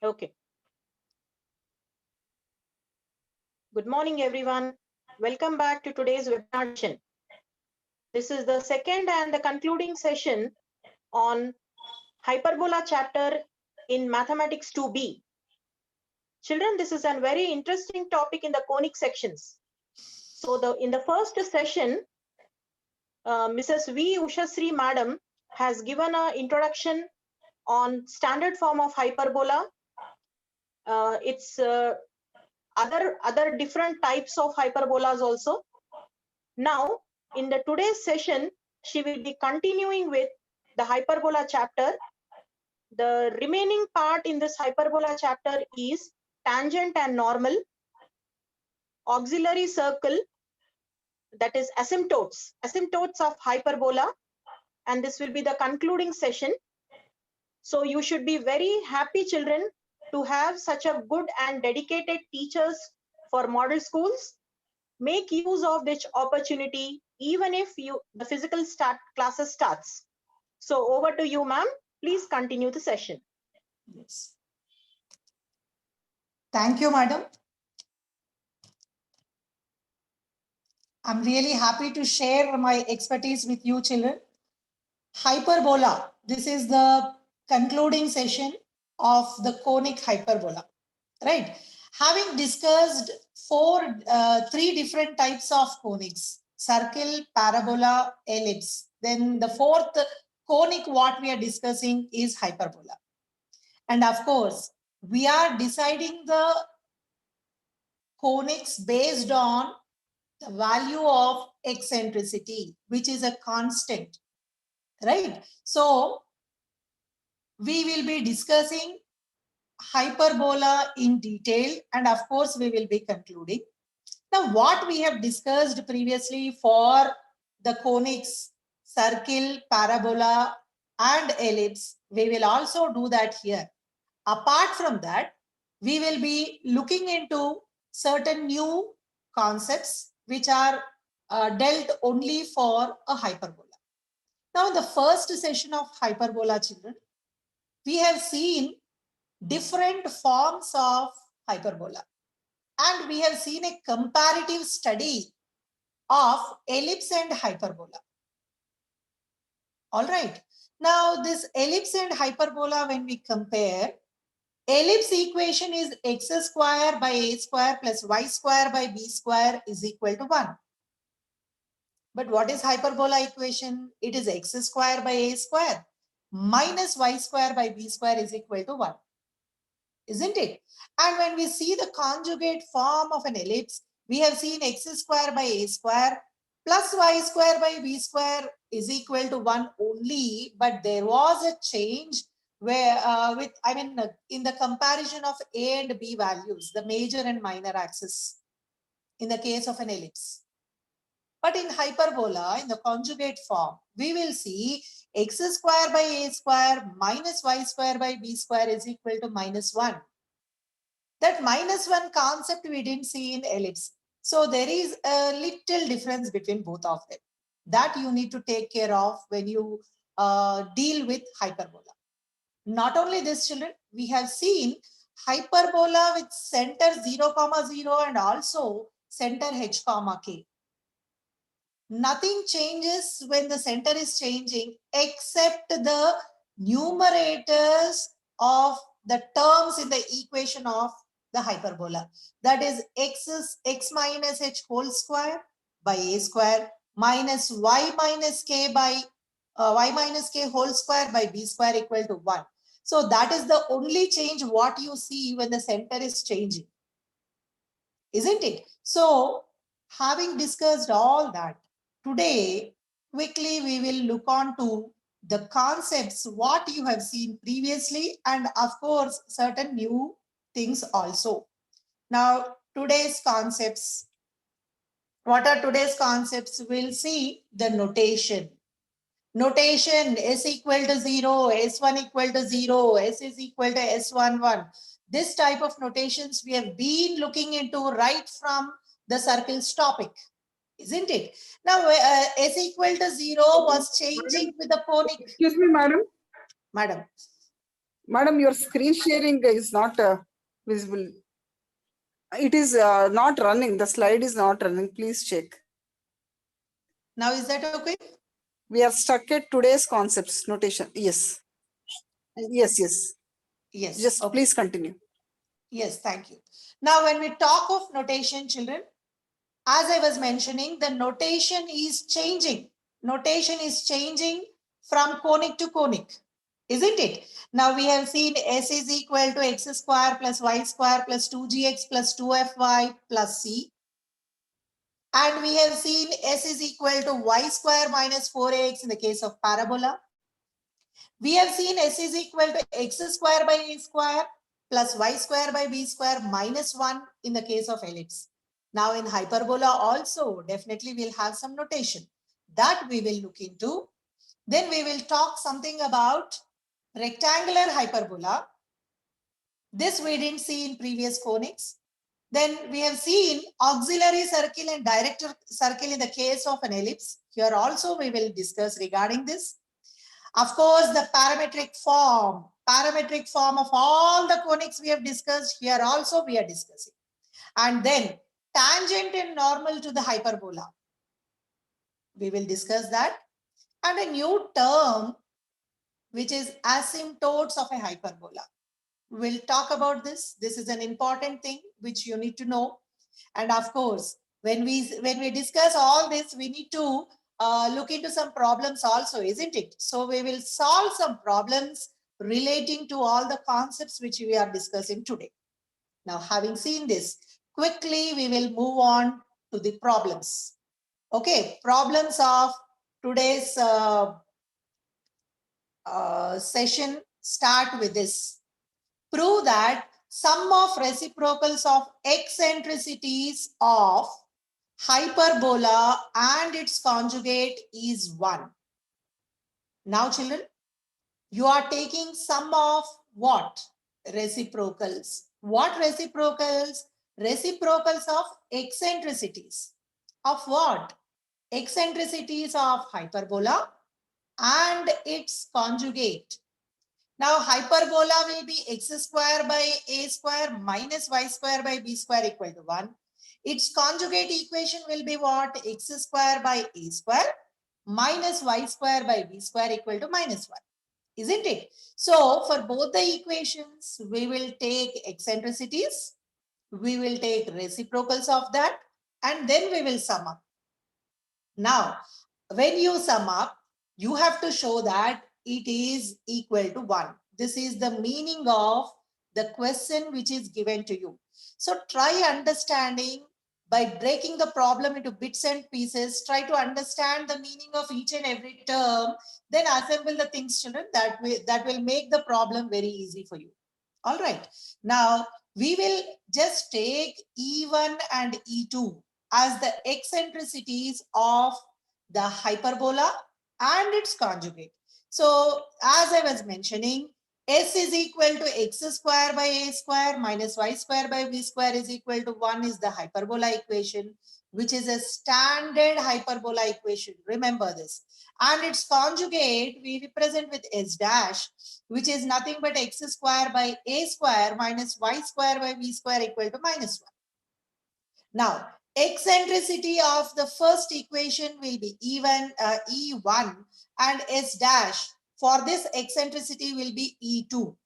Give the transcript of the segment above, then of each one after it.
Okay. Good morning, everyone. Welcome back to today's webinar session. This is the second and the concluding session on hyperbola chapter in Mathematics 2B. Children, this is a very interesting topic in the conic sections. So in the first session, Mrs. V. Ushasri Madam has given an introduction on standard form of hyperbola. Its other different types of hyperbolas also. Now, in the today's session, she will be continuing with the hyperbola chapter. The remaining part in this hyperbola chapter is tangent and normal, auxiliary circle, that is asymptotes of hyperbola, and this will be the concluding session. So you should be very happy, children, to have such a good and dedicated teachers for model schools. Make use of this opportunity even if the physical classes starts. So over to you, ma'am. Please continue the session. Yes. Thank you, madam. I'm really happy to share my expertise with you, children. Hyperbola. This is the concluding session of the conic hyperbola, right? Having discussed three different types of conics: circle, parabola, ellipse. Then the fourth conic what we are discussing is hyperbola. And of course, we are deciding the conics based on the value of eccentricity, which is a constant, right? So we will be discussing hyperbola in detail, and of course we will be concluding. Now, what we have discussed previously for the conics, circle, parabola, and ellipse, we will also do that here. Apart from that, we will be looking into certain new concepts which are dealt only for a hyperbola. Now, in the first session of hyperbola, children, we have seen different forms of hyperbola, and we have seen a comparative study of ellipse and hyperbola. All right. Now, this ellipse and hyperbola, when we compare, ellipse equation is x square by a square plus y square by b square is equal to 1. But what is hyperbola equation? It is x square by a square minus y square by b square is equal to 1. Isn't it? And when we see the conjugate form of an ellipse, we have seen x square by a square plus y square by b square is equal to 1 only. But there was a change where in the comparison of a and b values, the major and minor axis in the case of an ellipse. But in hyperbola, in the conjugate form, we will see x square by a square minus y square by b square is equal to minus 1. That minus 1 concept we didn't see in ellipse. So there is a little difference between both of them that you need to take care of when you deal with hyperbola. Not only this, children, we have seen hyperbola with center 0, 0 and also center h, k. Nothing changes when the center is changing except the numerators of the terms in the equation of the hyperbola. That is x minus h whole square by a square minus y minus k by y minus k whole square by b square equal to 1. So that is the only change what you see when the center is changing. Isn't it? So having discussed all that, today, quickly we will look on to the concepts, what you have seen previously, and of course, certain new things also. Now, today's concepts. What are today's concepts? We'll see the notation. Notation S equal to 0, S1 equal to 0, S is equal to S11. This type of notations we have been looking into right from the circles topic. Isn't it? Now, S equal to 0 was changing with the conic. Excuse me, madam. Madam. Madam, your screen sharing is not visible. It is not running. The slide is not running. Please check. Now, is that okay? We are stuck at today's concepts notation. Yes. Yes, yes. Yes. Just Okay. please continue. Yes, thank you. Now, when we talk of notation, children, as I was mentioning, the notation is changing. Notation is changing from conic to conic, isn't it? Now we have seen S is equal to x square plus y square plus 2gx plus 2fy plus c. And we have seen S is equal to y square minus 4ax in the case of parabola. We have seen S is equal to x square by a square plus y square by b square minus 1 in the case of ellipse. Now in hyperbola also, definitely we'll have some notation that we will look into. Then we will talk something about rectangular hyperbola. This we didn't see in previous conics. Then we have seen auxiliary circle and direct circle in the case of an ellipse. Here also we will discuss regarding this. Of course, the parametric form of all the conics we have discussed, here also we are discussing. And then tangent and normal to the hyperbola. We will discuss that. And a new term, which is asymptotes of a hyperbola. We'll talk about this. This is an important thing which you need to know. And of course, when we discuss all this, we need to look into some problems also, isn't it? So we will solve some problems relating to all the concepts which we are discussing today. Now, having seen this, quickly we will move on to the problems. Okay, problems of today's session start with this. Prove that sum of reciprocals of eccentricities of hyperbola and its conjugate is 1. Now, children, you are taking sum of what? Reciprocals. What reciprocals? Reciprocals of eccentricities. Of what? Eccentricities of hyperbola and its conjugate. Now, hyperbola will be x square by a square minus y square by b square equal to 1. Its conjugate equation will be what? X square by a square minus y square by b square equal to minus 1. Isn't it? So, for both the equations, we will take eccentricities, we will take reciprocals of that, and then we will sum up. Now, when you sum up, you have to show that it is equal to 1. This is the meaning of the question which is given to you. So try understanding by breaking the problem into bits and pieces. Try to understand the meaning of each and every term. Then assemble the things, children, that will make the problem very easy for you. All right. Now, we will just take E1 and E2 as the eccentricities of the hyperbola and its conjugate. So, as I was mentioning, S is equal to x square by a square minus y square by b square is equal to 1 is the hyperbola equation, which is a standard hyperbola equation. Remember this. And its conjugate we represent with S dash, which is nothing but x square by a square minus y square by b square equal to minus 1. Now, eccentricity of the first equation will be E1 and S dash for this eccentricity will be E2.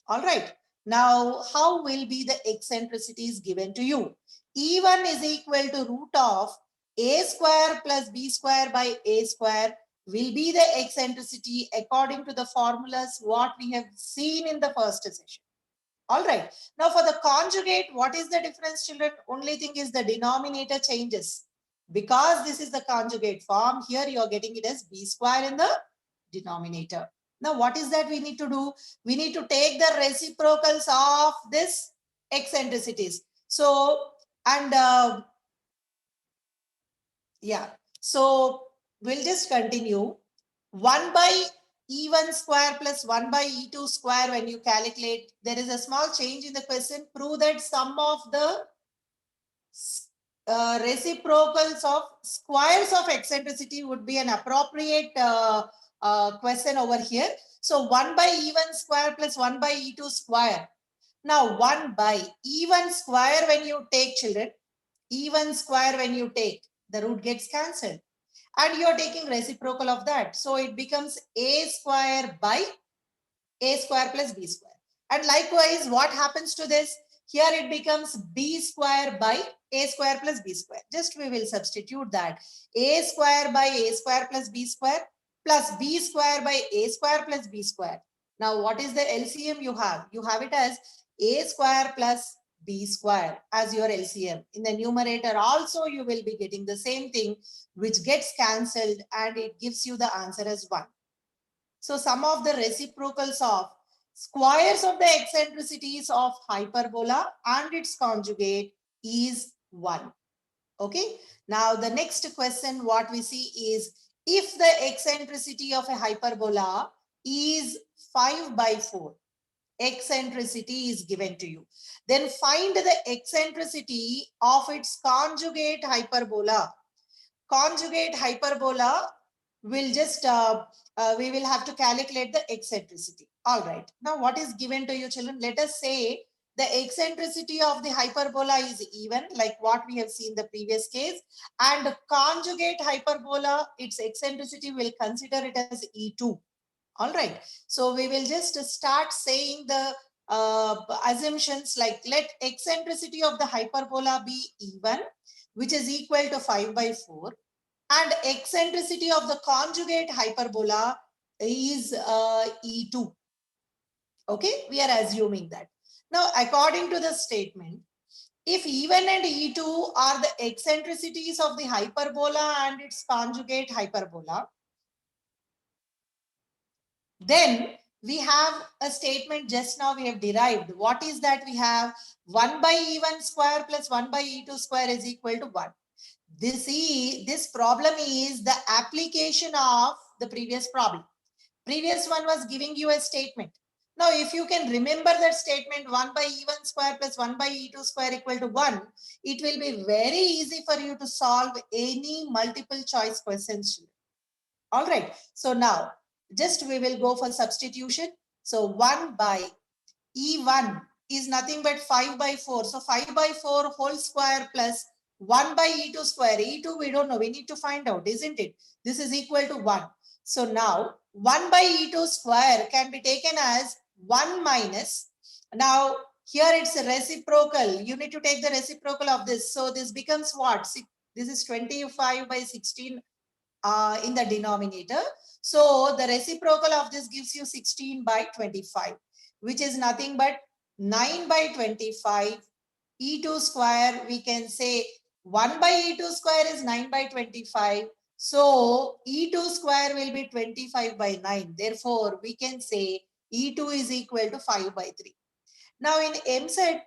All right. Now, how will be the eccentricities given to you? E1 is equal to root of a square plus b square by a square will be the eccentricity according to the formulas what we have seen in the first session. All right. Now for the conjugate, what is the difference, children? Only thing is the denominator changes. Because this is the conjugate form, here you are getting it as b square in the denominator. Now what is that we need to do? We need to take the reciprocals of this eccentricities. So, and yeah, so we'll just continue. 1 by E1 square plus 1 by E2 square when you calculate, there is a small change in the question. Prove that sum of the reciprocals of squares of eccentricity would be an appropriate question over here. So 1 by E1 square plus 1 by E2 square. Now 1 by E1 square when you take, children, E1 square when you take, the root gets cancelled. And you are taking reciprocal of that. So it becomes A square by A square plus B square. And likewise, what happens to this? Here it becomes B square by A square plus B square. Just we will substitute that. A square by A square plus B square plus B square by A square plus B square. Now, what is the LCM you have? You have it as A square plus B square as your LCM. In the numerator also, you will be getting the same thing, which gets cancelled and it gives you the answer as 1. So sum of the reciprocals of squares of the eccentricities of hyperbola and its conjugate is 1. Okay. Now the next question what we see is, if the eccentricity of a hyperbola is 5 by 4, eccentricity is given to you, then find the eccentricity of its conjugate hyperbola. Conjugate hyperbola will just we will have to calculate the eccentricity. All right, now what is given to you, children? Let us say the eccentricity of the hyperbola is even, like what we have seen the previous case, and conjugate hyperbola, its eccentricity will consider it as E2. All right, so we will just start saying the assumptions, like let eccentricity of the hyperbola be E1, which is equal to 5 by 4, and eccentricity of the conjugate hyperbola is E2. Okay, we are assuming that. Now, according to the statement, if E1 and E2 are the eccentricities of the hyperbola and its conjugate hyperbola, then we have a statement just now we have derived. What is that? We have 1 by E1 square plus 1 by E2 square is equal to 1. This problem is the application of the previous problem. Previous one was giving you a statement. Now, if you can remember that statement 1 by E1 square plus 1 by E2 square equal to 1, it will be very easy for you to solve any multiple choice questions. All right. So now just we will go for substitution. So 1 by E1 is nothing but 5 by 4. So 5 by 4 whole square plus 1 by E2 square. E2 we don't know. We need to find out, isn't it? This is equal to 1. So now 1 by E2 square can be taken as 1 minus. Now here it's a reciprocal. You need to take the reciprocal of this. So this becomes what? This is 25 by 16 in the denominator. So the reciprocal of this gives you 16 by 25, which is nothing but 9 by 25. E2 square, we can say 1 by E2 square is 9 by 25. So E2 square will be 25 by 9. Therefore, we can say E2 is equal to 5 by 3. Now in MSET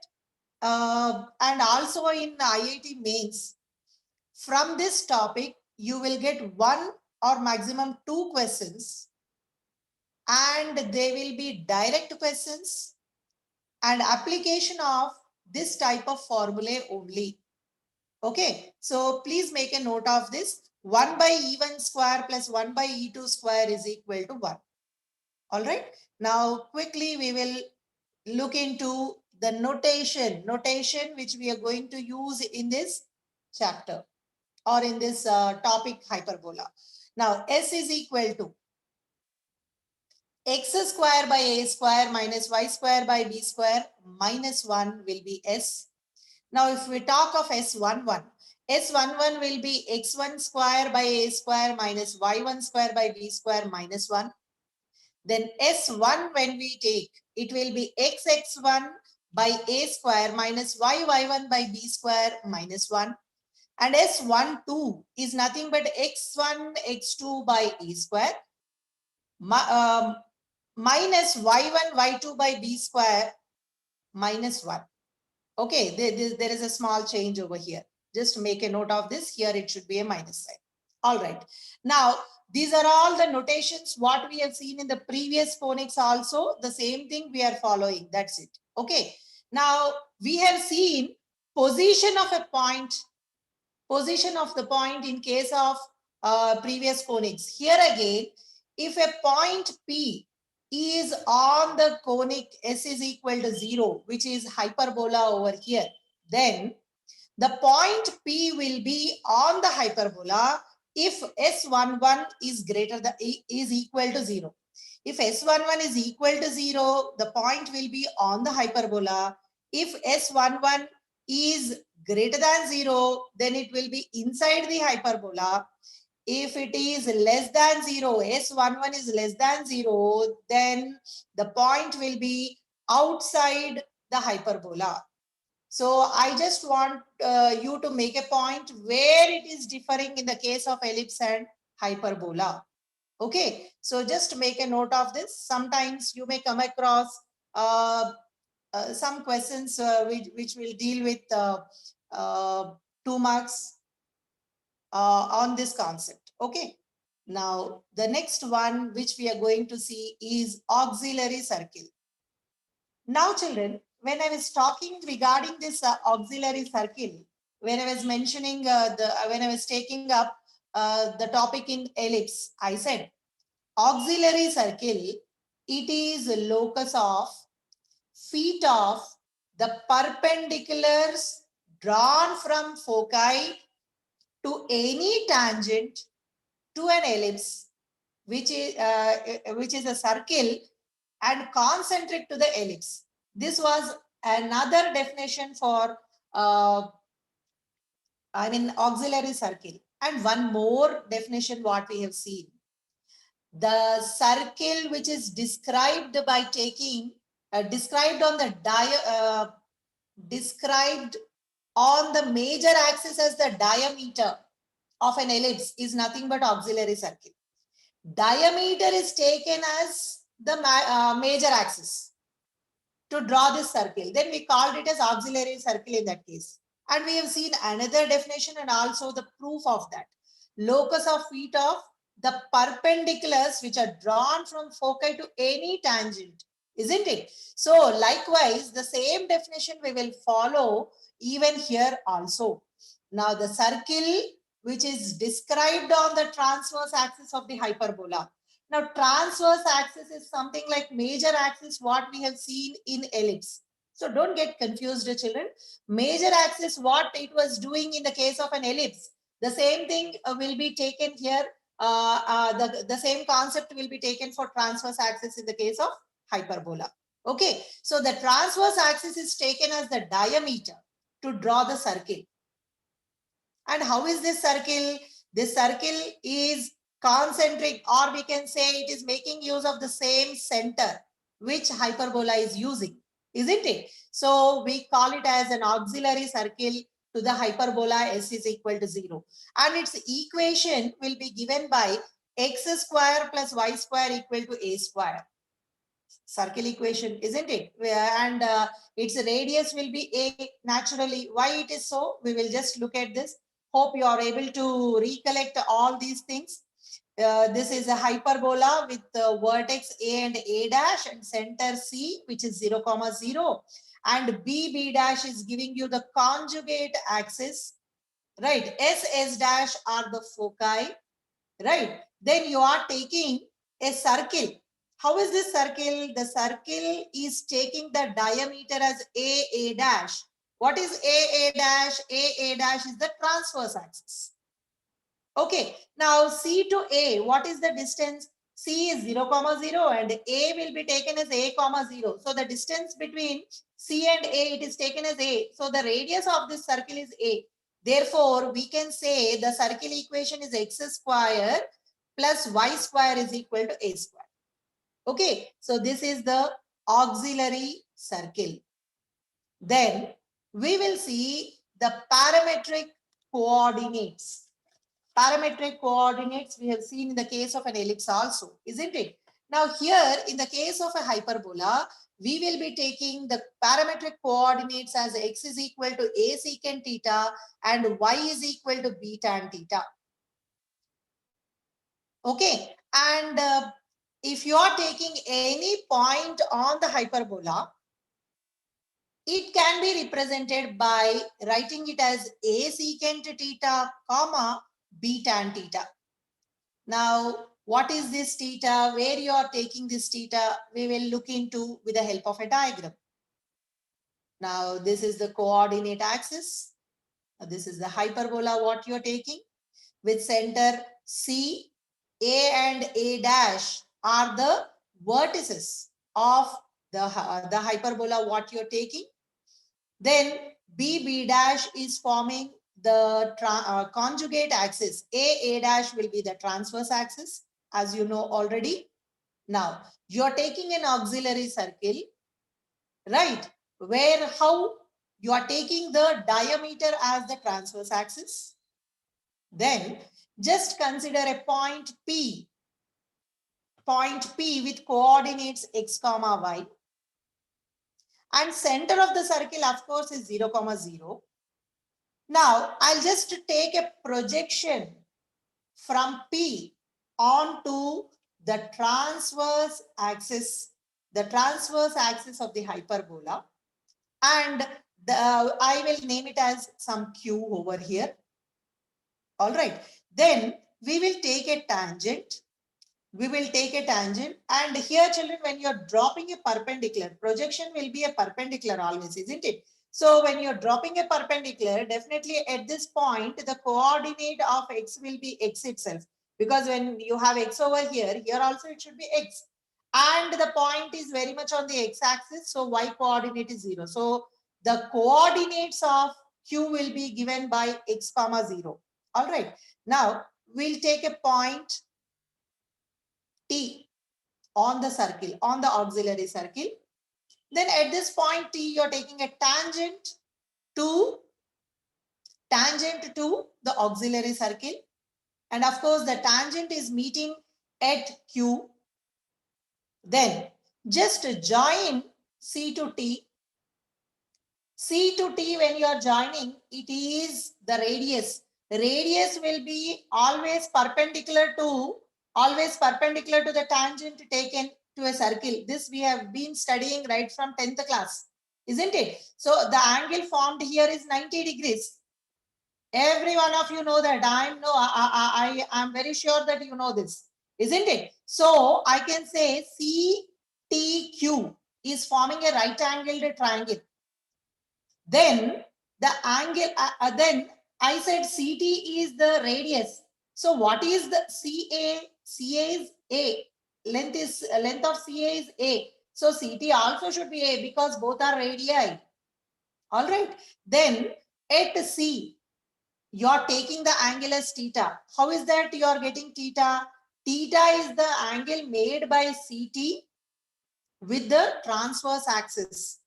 and also in IIT mains, from this topic, you will get 1 or maximum 2 questions, and they will be direct questions and application of this type of formulae only. Okay, so please make a note of this. 1 by E1 square plus 1 by E2 square is equal to 1. All right, now quickly we will look into the notation which we are going to use in this chapter or in this topic hyperbola. Now S is equal to x square by a square minus y square by b square minus 1 will be S. Now if we talk of S11, S11 will be x1 square by a square minus y1 square by b square minus 1. Then S1 when we take, it will be xx1 by a square minus y1 by b square minus 1. And S12 is nothing but x1, x2 by a square minus y1, y2 by b square minus 1. Okay, there is a small change over here. Just make a note of this. Here it should be a minus sign. All right. Now, these are all the notations what we have seen in the previous phonics also. The same thing we are following. That's it. Okay. Now, we have seen position of a point. Position of the point in case of previous phonics. Here again, if a point P is on the conic S is equal to 0, which is hyperbola over here, then the point P will be on the hyperbola if S11 is equal to 0. If S11 is equal to 0, the point will be on the hyperbola. If S11 is greater than 0, then it will be inside the hyperbola. If it is less than 0, S11 is less than 0, then the point will be outside the hyperbola. So I just want you to make a point where it is differing in the case of ellipse and hyperbola. Okay, so just make a note of this. Sometimes you may come across some questions which will deal with 2 marks on this concept. Okay, now the next one which we are going to see is auxiliary circle. Now children, when I was talking regarding this auxiliary circle, when I was mentioning when I was taking up the topic in ellipse, I said auxiliary circle, it is a locus of feet of the perpendiculars drawn from foci to any tangent to an ellipse, which is a circle and concentric to the ellipse. This was another definition for auxiliary circle. And one more definition what we have seen. The circle which is described by taking described on the major axis as the diameter of an ellipse is nothing but auxiliary circle. Diameter is taken as the major axis to draw this circle. Then we called it as auxiliary circle in that case. And we have seen another definition and also the proof of that. Locus of feet of the perpendiculars which are drawn from foci to any tangent, isn't it? So likewise, the same definition we will follow even here also. Now the circle which is described on the transverse axis of the hyperbola. Now transverse axis is something like major axis what we have seen in ellipse. So don't get confused, children. Major axis, what it was doing in the case of an ellipse, the same thing will be taken here. The same concept will be taken for transverse axis in the case of hyperbola. Okay, so the transverse axis is taken as the diameter to draw the circle. And how is this circle? This circle is concentric, or we can say it is making use of the same center which hyperbola is using, isn't it? So we call it as an auxiliary circle to the hyperbola S is equal to 0. And its equation will be given by x square plus y square equal to a square. Circle equation, isn't it? And its radius will be a naturally. Why it is so? We will just look at this. Hope you are able to recollect all these things. This is a hyperbola with vertex A and A dash and center C, which is 0, 0. And B dash is giving you the conjugate axis, right? S dash are the foci, right? Then you are taking a circle. How is this circle? The circle is taking the diameter as A dash. What is A dash? A dash is the transverse axis. Okay, now C to A, what is the distance? C is 0, 0 and A will be taken as A, 0. So the distance between C and A, it is taken as A. So the radius of this circle is A. Therefore, we can say the circle equation is x square plus y square is equal to A square. Okay, so this is the auxiliary circle. Then we will see the parametric coordinates. Parametric coordinates we have seen in the case of an ellipse also, isn't it? Now here in the case of a hyperbola, we will be taking the parametric coordinates as x is equal to a secant theta and y is equal to b tan theta. Okay, and if you are taking any point on the hyperbola, it can be represented by writing it as a secant theta, comma, b tan theta. Now, what is this theta, where you are taking this theta, we will look into with the help of a diagram. Now, this is the coordinate axis. This is the hyperbola what you're taking with center C. A and A dash are the vertices of the hyperbola what you're taking. Then B dash is forming the conjugate axis. A dash will be the transverse axis, as you know already. Now, you're taking an auxiliary circle, right? Where how you are taking the diameter as the transverse axis. Then just consider a point P with coordinates x comma y, and center of the circle of course is 0 comma 0. Now I'll just take a projection from P onto the transverse axis of the hyperbola, and I will name it as some Q over here. All right, then we will take a tangent. And here children, when you're dropping a perpendicular, projection will be a perpendicular always, isn't it? So when you're dropping a perpendicular, definitely at this point, the coordinate of x will be x itself. Because when you have x over here also it should be x. And the point is very much on the x-axis, so y coordinate is 0. So the coordinates of Q will be given by x comma 0. All right. Now we'll take a point T on the circle, on the auxiliary circle. Then at this point T, you're taking a tangent to the auxiliary circle. And of course, the tangent is meeting at Q. Then just join C to T. C to T, when you are joining, it is the radius. The radius will be always perpendicular to the tangent taken to a circle. This we have been studying right from 10th class, isn't it? So the angle formed here is 90 degrees. Every one of you know that. I am very sure that you know this, isn't it? So I can say CTQ is forming a right angled triangle. Then the angle, then I said CT is the radius. So what is the CA? CA is A. Length of CA is A. So CT also should be A because both are radii. All right. Then at C, you're taking the angle as theta. How is that you are getting theta? Theta is the angle made by CT with the transverse axis.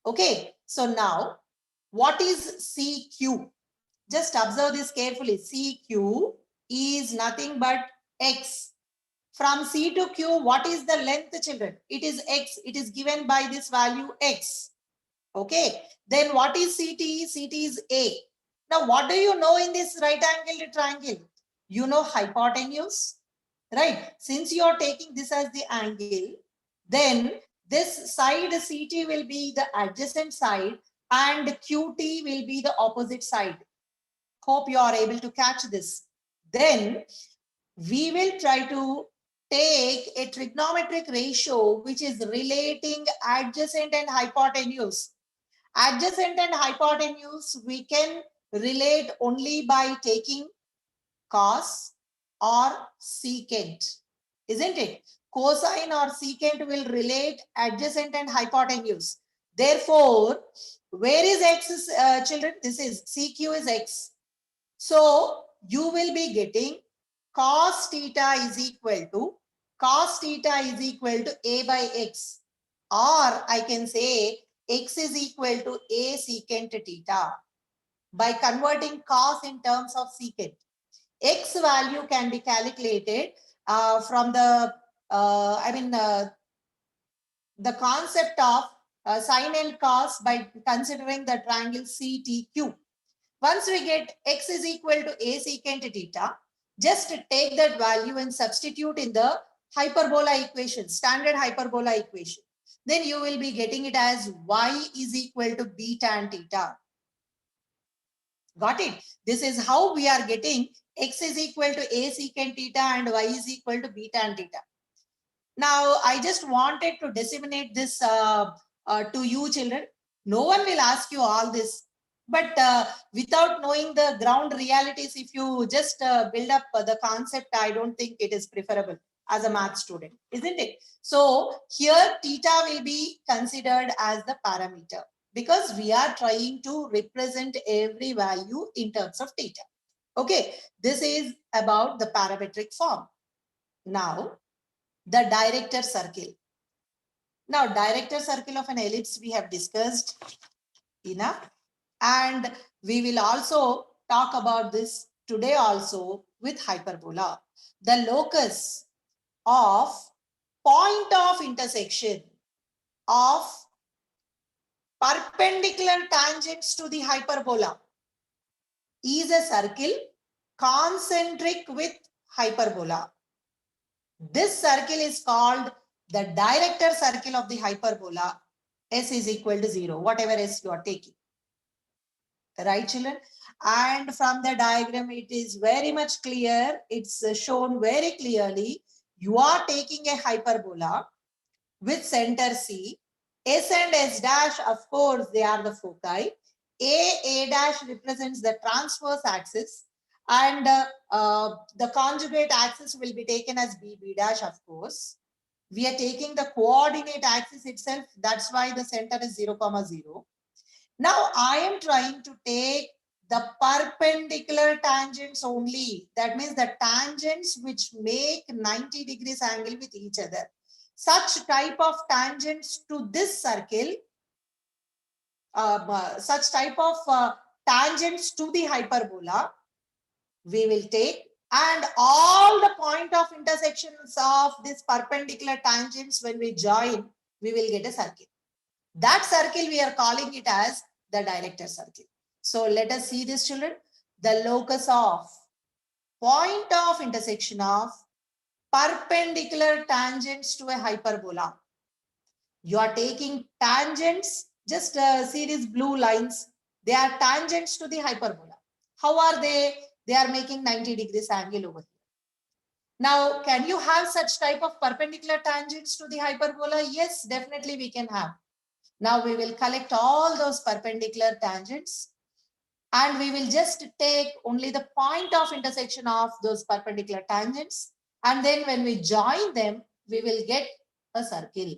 Okay. So now, what is CQ? Just observe this carefully. CQ is nothing but x. From C to Q, what is the length, children? It is x. It is given by this value x. Okay. Then what is CT? CT is A. Now, what do you know in this right angled triangle? You know hypotenuse, right? Since you are taking this as the angle, then this side CT will be the adjacent side and QT will be the opposite side. Hope you are able to catch this. Then we will try to take a trigonometric ratio which is relating adjacent and hypotenuse. Adjacent and hypotenuse we can relate only by taking cos or secant, isn't it? Cosine or secant will relate adjacent and hypotenuse. Therefore, where is x, children? This is CQ is x. So you will be getting cos theta is equal to A by x, or I can say x is equal to A secant theta by converting cos in terms of secant. X value can be calculated from the the concept of sine and cos by considering the triangle CTQ. Once we get x is equal to A secant theta, just take that value and substitute in the hyperbola equation, standard hyperbola equation. Then you will be getting it as y is equal to b tan theta. Got it? This is how we are getting x is equal to a secant theta and y is equal to b tan theta. Now, I just wanted to disseminate this to you children. No one will ask you all this. But without knowing the ground realities, if you just build up the concept, I don't think it is preferable as a math student, isn't it? So here theta will be considered as the parameter because we are trying to represent every value in terms of theta. Okay, this is about the parametric form. Now, the director circle. Now, director circle of an ellipse we have discussed enough, and we will also talk about this today also with hyperbola. The locus of point of intersection of perpendicular tangents to the hyperbola is a circle concentric with hyperbola. This circle is called the director circle of the hyperbola. S is equal to 0, whatever S you are taking. Right, children? And from the diagram, it is very much clear. It's shown very clearly. You are taking a hyperbola with center C. S and S dash, of course, they are the foci. A dash represents the transverse axis. And the conjugate axis will be taken as B dash, of course. We are taking the coordinate axis itself. That's why the center is 0, 0. Now I am trying to take the perpendicular tangents only. That means the tangents which make 90 degrees angle with each other. Such type of tangents to this circle, such type of tangents to the hyperbola, we will take, and all the point of intersections of this perpendicular tangents, when we join, we will get a circle. That circle we are calling it as the director circle. So let us see this, children. The locus of point of intersection of perpendicular tangents to a hyperbola. You are taking tangents, just see these blue lines. They are tangents to the hyperbola. How are they? They are making 90 degrees angle over here. Now, can you have such type of perpendicular tangents to the hyperbola? Yes, definitely we can have. Now we will collect all those perpendicular tangents and we will just take only the point of intersection of those perpendicular tangents. And then when we join them, we will get a circle.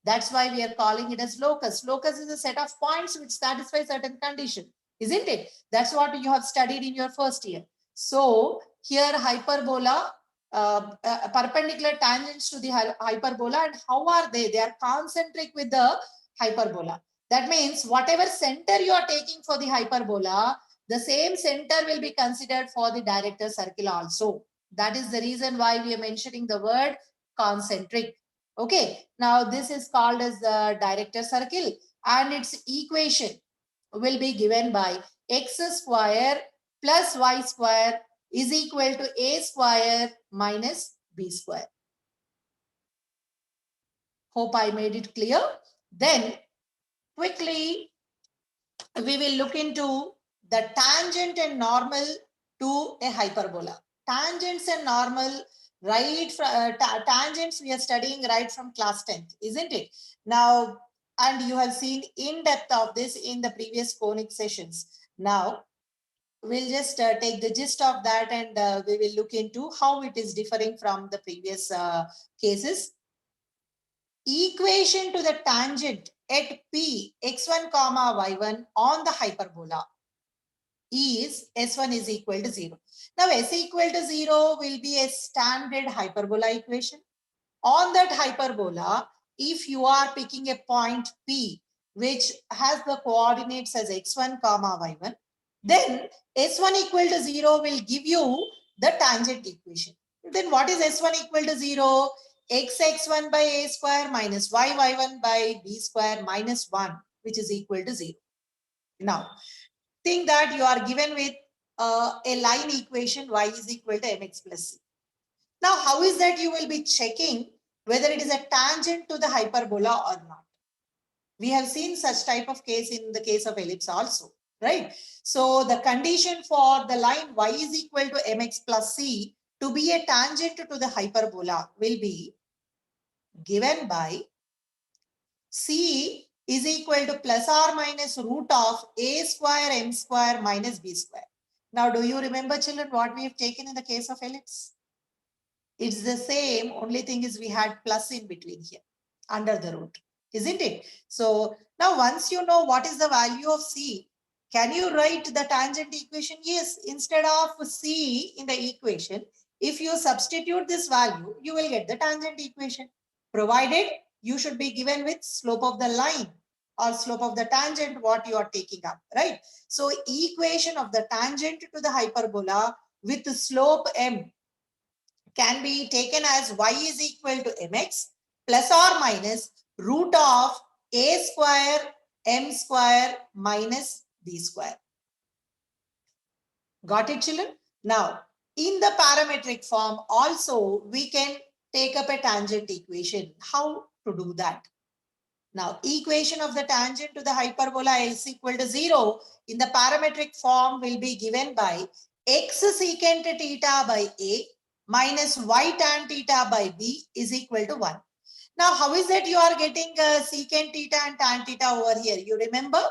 That's why we are calling it as locus. Locus is a set of points which satisfy certain condition, isn't it? That's what you have studied in your first year. So here hyperbola, perpendicular tangents to the hyperbola, and how are they? They are concentric with the hyperbola. That means whatever center you are taking for the hyperbola, the same center will be considered for the director circle also. That is the reason why we are mentioning the word concentric. Okay, now this is called as the director circle, and its equation will be given by x square plus y square is equal to a square minus b square. Hope I made it clear. Then quickly we will look into the tangent and normal to a hyperbola. Tangents and normal, right from tangents we are studying right from class 10th, isn't it? Now, and you have seen in depth of this in the previous conic sessions. Now we'll just take the gist of that, and we will look into how it is differing from the previous cases. Equation to the tangent at P x1 comma y1 on the hyperbola is S1 is equal to 0. Now S equal to 0 will be a standard hyperbola equation. On that hyperbola, if you are picking a point P which has the coordinates as x1 comma y1, then S1 equal to 0 will give you the tangent equation. Then what is S1 equal to 0? X1 by a square minus y1 by b square minus 1, which is equal to 0. Now, think that you are given with a line equation y is equal to mx plus c. Now, how is that you will be checking whether it is a tangent to the hyperbola or not? We have seen such type of case in the case of ellipse also. right? So the condition for the line y is equal to mx plus c to be a tangent to the hyperbola will be given by c is equal to plus or minus root of a square m square minus b square. Now, do you remember, children, what we have taken in the case of ellipse? It's the same, only thing is we had plus in between here under the root, isn't it? So now once you know what is the value of c, can you write the tangent equation? Yes, instead of c in the equation, if you substitute this value, you will get the tangent equation, provided you should be given with slope of the line or slope of the tangent what you are taking up, right? So equation of the tangent to the hyperbola with the slope m can be taken as y is equal to mx plus or minus root of a square m square minus b square. Got it, children? Now, in the parametric form also, we can take up a tangent equation. How to do that? Now, equation of the tangent to the hyperbola is equal to 0 in the parametric form will be given by x secant theta by a minus y tan theta by b is equal to 1. Now, how is that you are getting secant theta and tan theta over here? You remember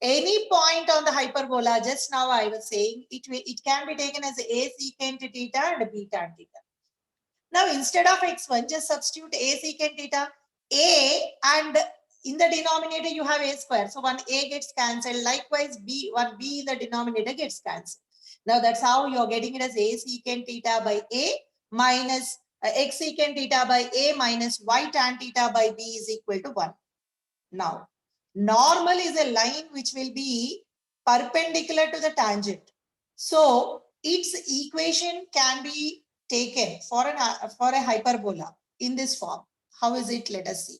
any point on the hyperbola, just now I was saying it can be taken as a secant theta and b tan theta. Now, instead of x1, just substitute a secant theta, a, and in the denominator you have a square. So one a gets cancelled. Likewise, b, one b in the denominator gets cancelled. Now that's how you're getting it as a secant theta by a minus x secant theta by a minus y tan theta by b is equal to 1. Now, normal is a line which will be perpendicular to the tangent. So its equation can be taken for a hyperbola in this form. How is it? Let us see.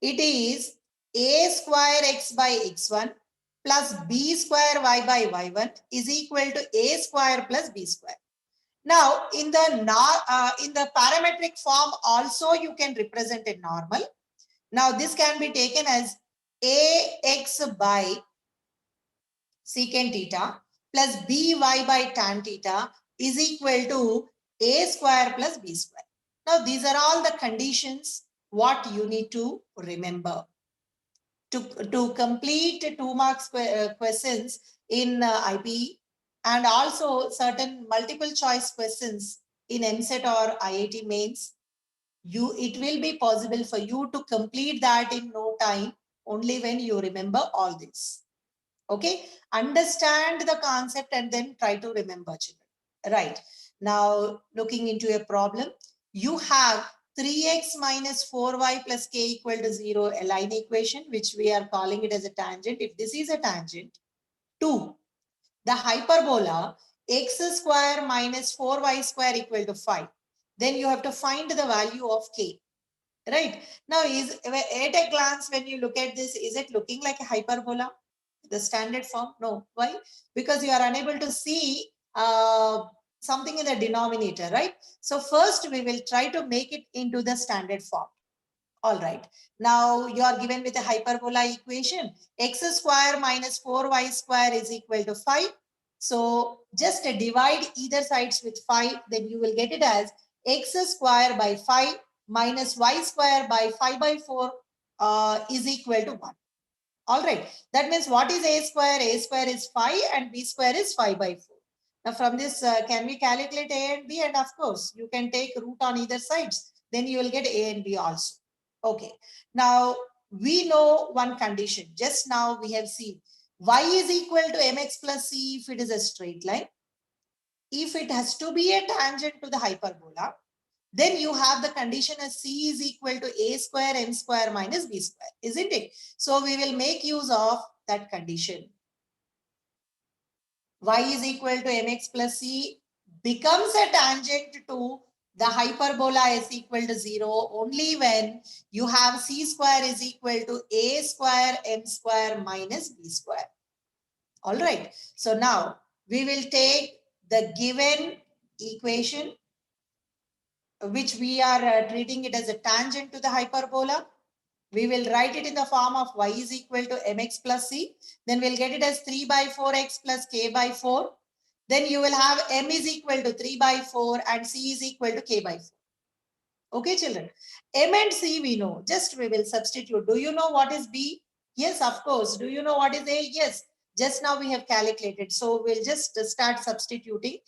It is a square x by x1 plus b square y by y1 is equal to a square plus b square. Now, in the parametric form also you can represent a normal. Now, this can be taken as ax by secant theta plus by by tan theta is equal to a square plus b square. Now, these are all the conditions what you need to remember. To complete 2 marks questions in IPE and also certain multiple choice questions in EAMCET or IIT mains, it will be possible for you to complete that in no time only when you remember all this. Okay, understand the concept and then try to remember, children. Right, now looking into a problem, you have 3x minus 4y plus k equal to 0, a line equation which we are calling it as a tangent. If this is a tangent to the hyperbola x square minus 4y square equal to 5, then you have to find the value of k. Right, now is at a glance when you look at this, is it looking like a hyperbola, the standard form? No. Why? Because you are unable to see something in the denominator, right? So first we will try to make it into the standard form. All right, now you are given with a hyperbola equation, x square minus 4y square is equal to 5. So just divide either sides with 5, then you will get it as x square by 5 minus y square by 5 by 4 is equal to 1. All right, that means what is a square? A square is 5 and b square is 5 by 4. Now from this, can we calculate a and b? And of course, you can take root on either sides. Then you will get a and b also. Okay, now we know one condition. Just now we have seen y is equal to mx plus c if it is a straight line. If it has to be a tangent to the hyperbola, then you have the condition as c is equal to a square m square minus b square, isn't it? So we will make use of that condition. Y is equal to mx plus c becomes a tangent to the hyperbola is equal to 0 only when you have c square is equal to a square m square minus b square. All right. So now we will take the given equation, which we are treating it as a tangent to the hyperbola. We will write it in the form of y is equal to mx plus c. Then we'll get it as 3 by 4x plus k by 4. Then you will have m is equal to 3 by 4 and c is equal to k by 4. Okay, children. M and C we know. Just we will substitute. Do you know what is B? Yes, of course. Do you know what is A? Yes. Just now we have calculated. So we'll just start substituting.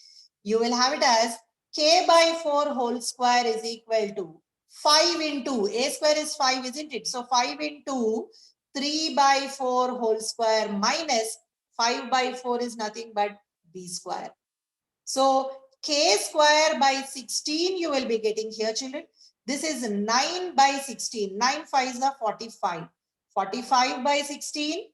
You will have it as k by 4 whole square is equal to 5 into A square is 5, isn't it? So 5 into 3 by 4 whole square minus 5 by 4 is nothing but B square. So k square by 16 you will be getting here, children. This is 9 by 16. 9 5s are 45. 45 by 16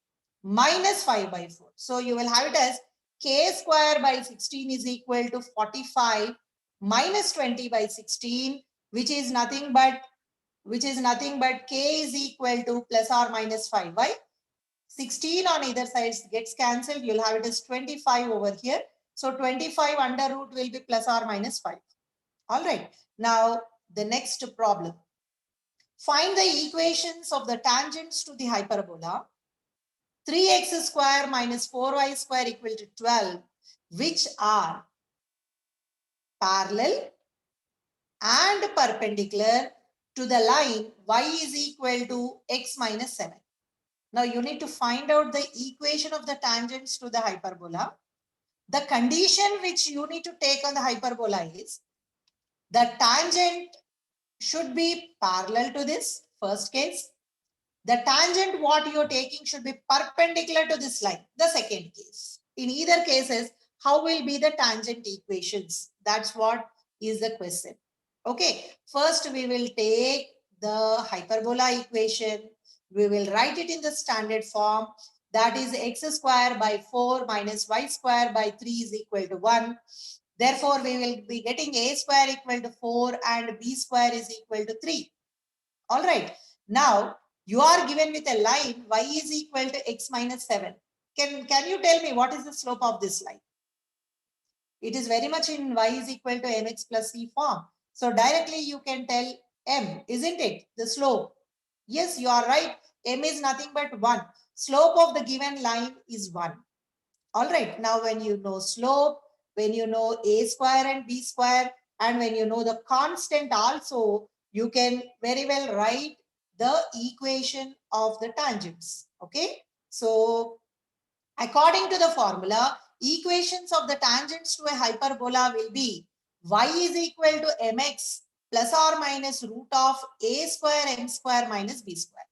minus 5 by 4. So you will have it as k square by 16 is equal to 45 minus 20 by 16, which is nothing but k is equal to plus or minus 5. Why? 16 on either side gets cancelled. You'll have it as 25 over here. So 25 under root will be plus or minus 5. All right. Now the next problem. Find the equations of the tangents to the hyperbola 3x square minus 4y square equal to 12, which are parallel and perpendicular to the line y is equal to x minus 7. Now you need to find out the equation of the tangents to the hyperbola. The condition which you need to take on the hyperbola is the tangent should be parallel to this first case. The tangent what you're taking should be perpendicular to this line, the second case. In either cases, how will be the tangent equations? That's what is the question. Okay, first we will take the hyperbola equation. We will write it in the standard form. That is x square by 4 minus y square by 3 is equal to 1. Therefore, we will be getting a square equal to 4 and b square is equal to 3. All right. Now, you are given with a line y is equal to x minus 7. Can you tell me what is the slope of this line? It is very much in y is equal to mx plus c form. So directly you can tell m, isn't it? The slope. Yes, you are right. M is nothing but 1. Slope of the given line is 1. All right. Now, when you know slope, when you know a square and b square, and when you know the constant also, you can very well write the equation of the tangents. Okay. So, according to the formula, equations of the tangents to a hyperbola will be y is equal to mx plus or minus root of a square m square minus b square.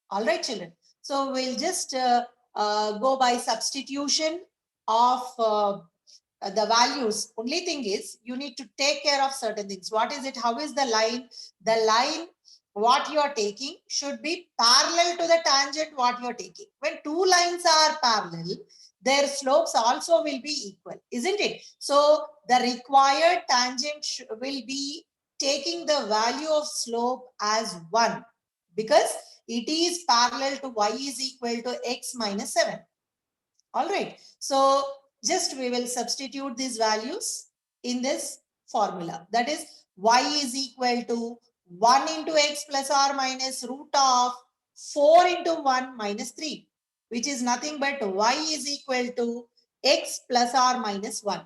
All right, children. So we'll just go by substitution of the values. Only thing is you need to take care of certain things. What is it? How is the line? The line what you are taking should be parallel to the tangent what you are taking. When two lines are parallel, their slopes also will be equal, isn't it? So the required tangent will be taking the value of slope as 1 because it is parallel to y is equal to x minus 7. All right. So just we will substitute these values in this formula. That is y is equal to 1 into x plus or minus root of 4 into 1 minus 3, which is nothing but y is equal to x plus or minus 1.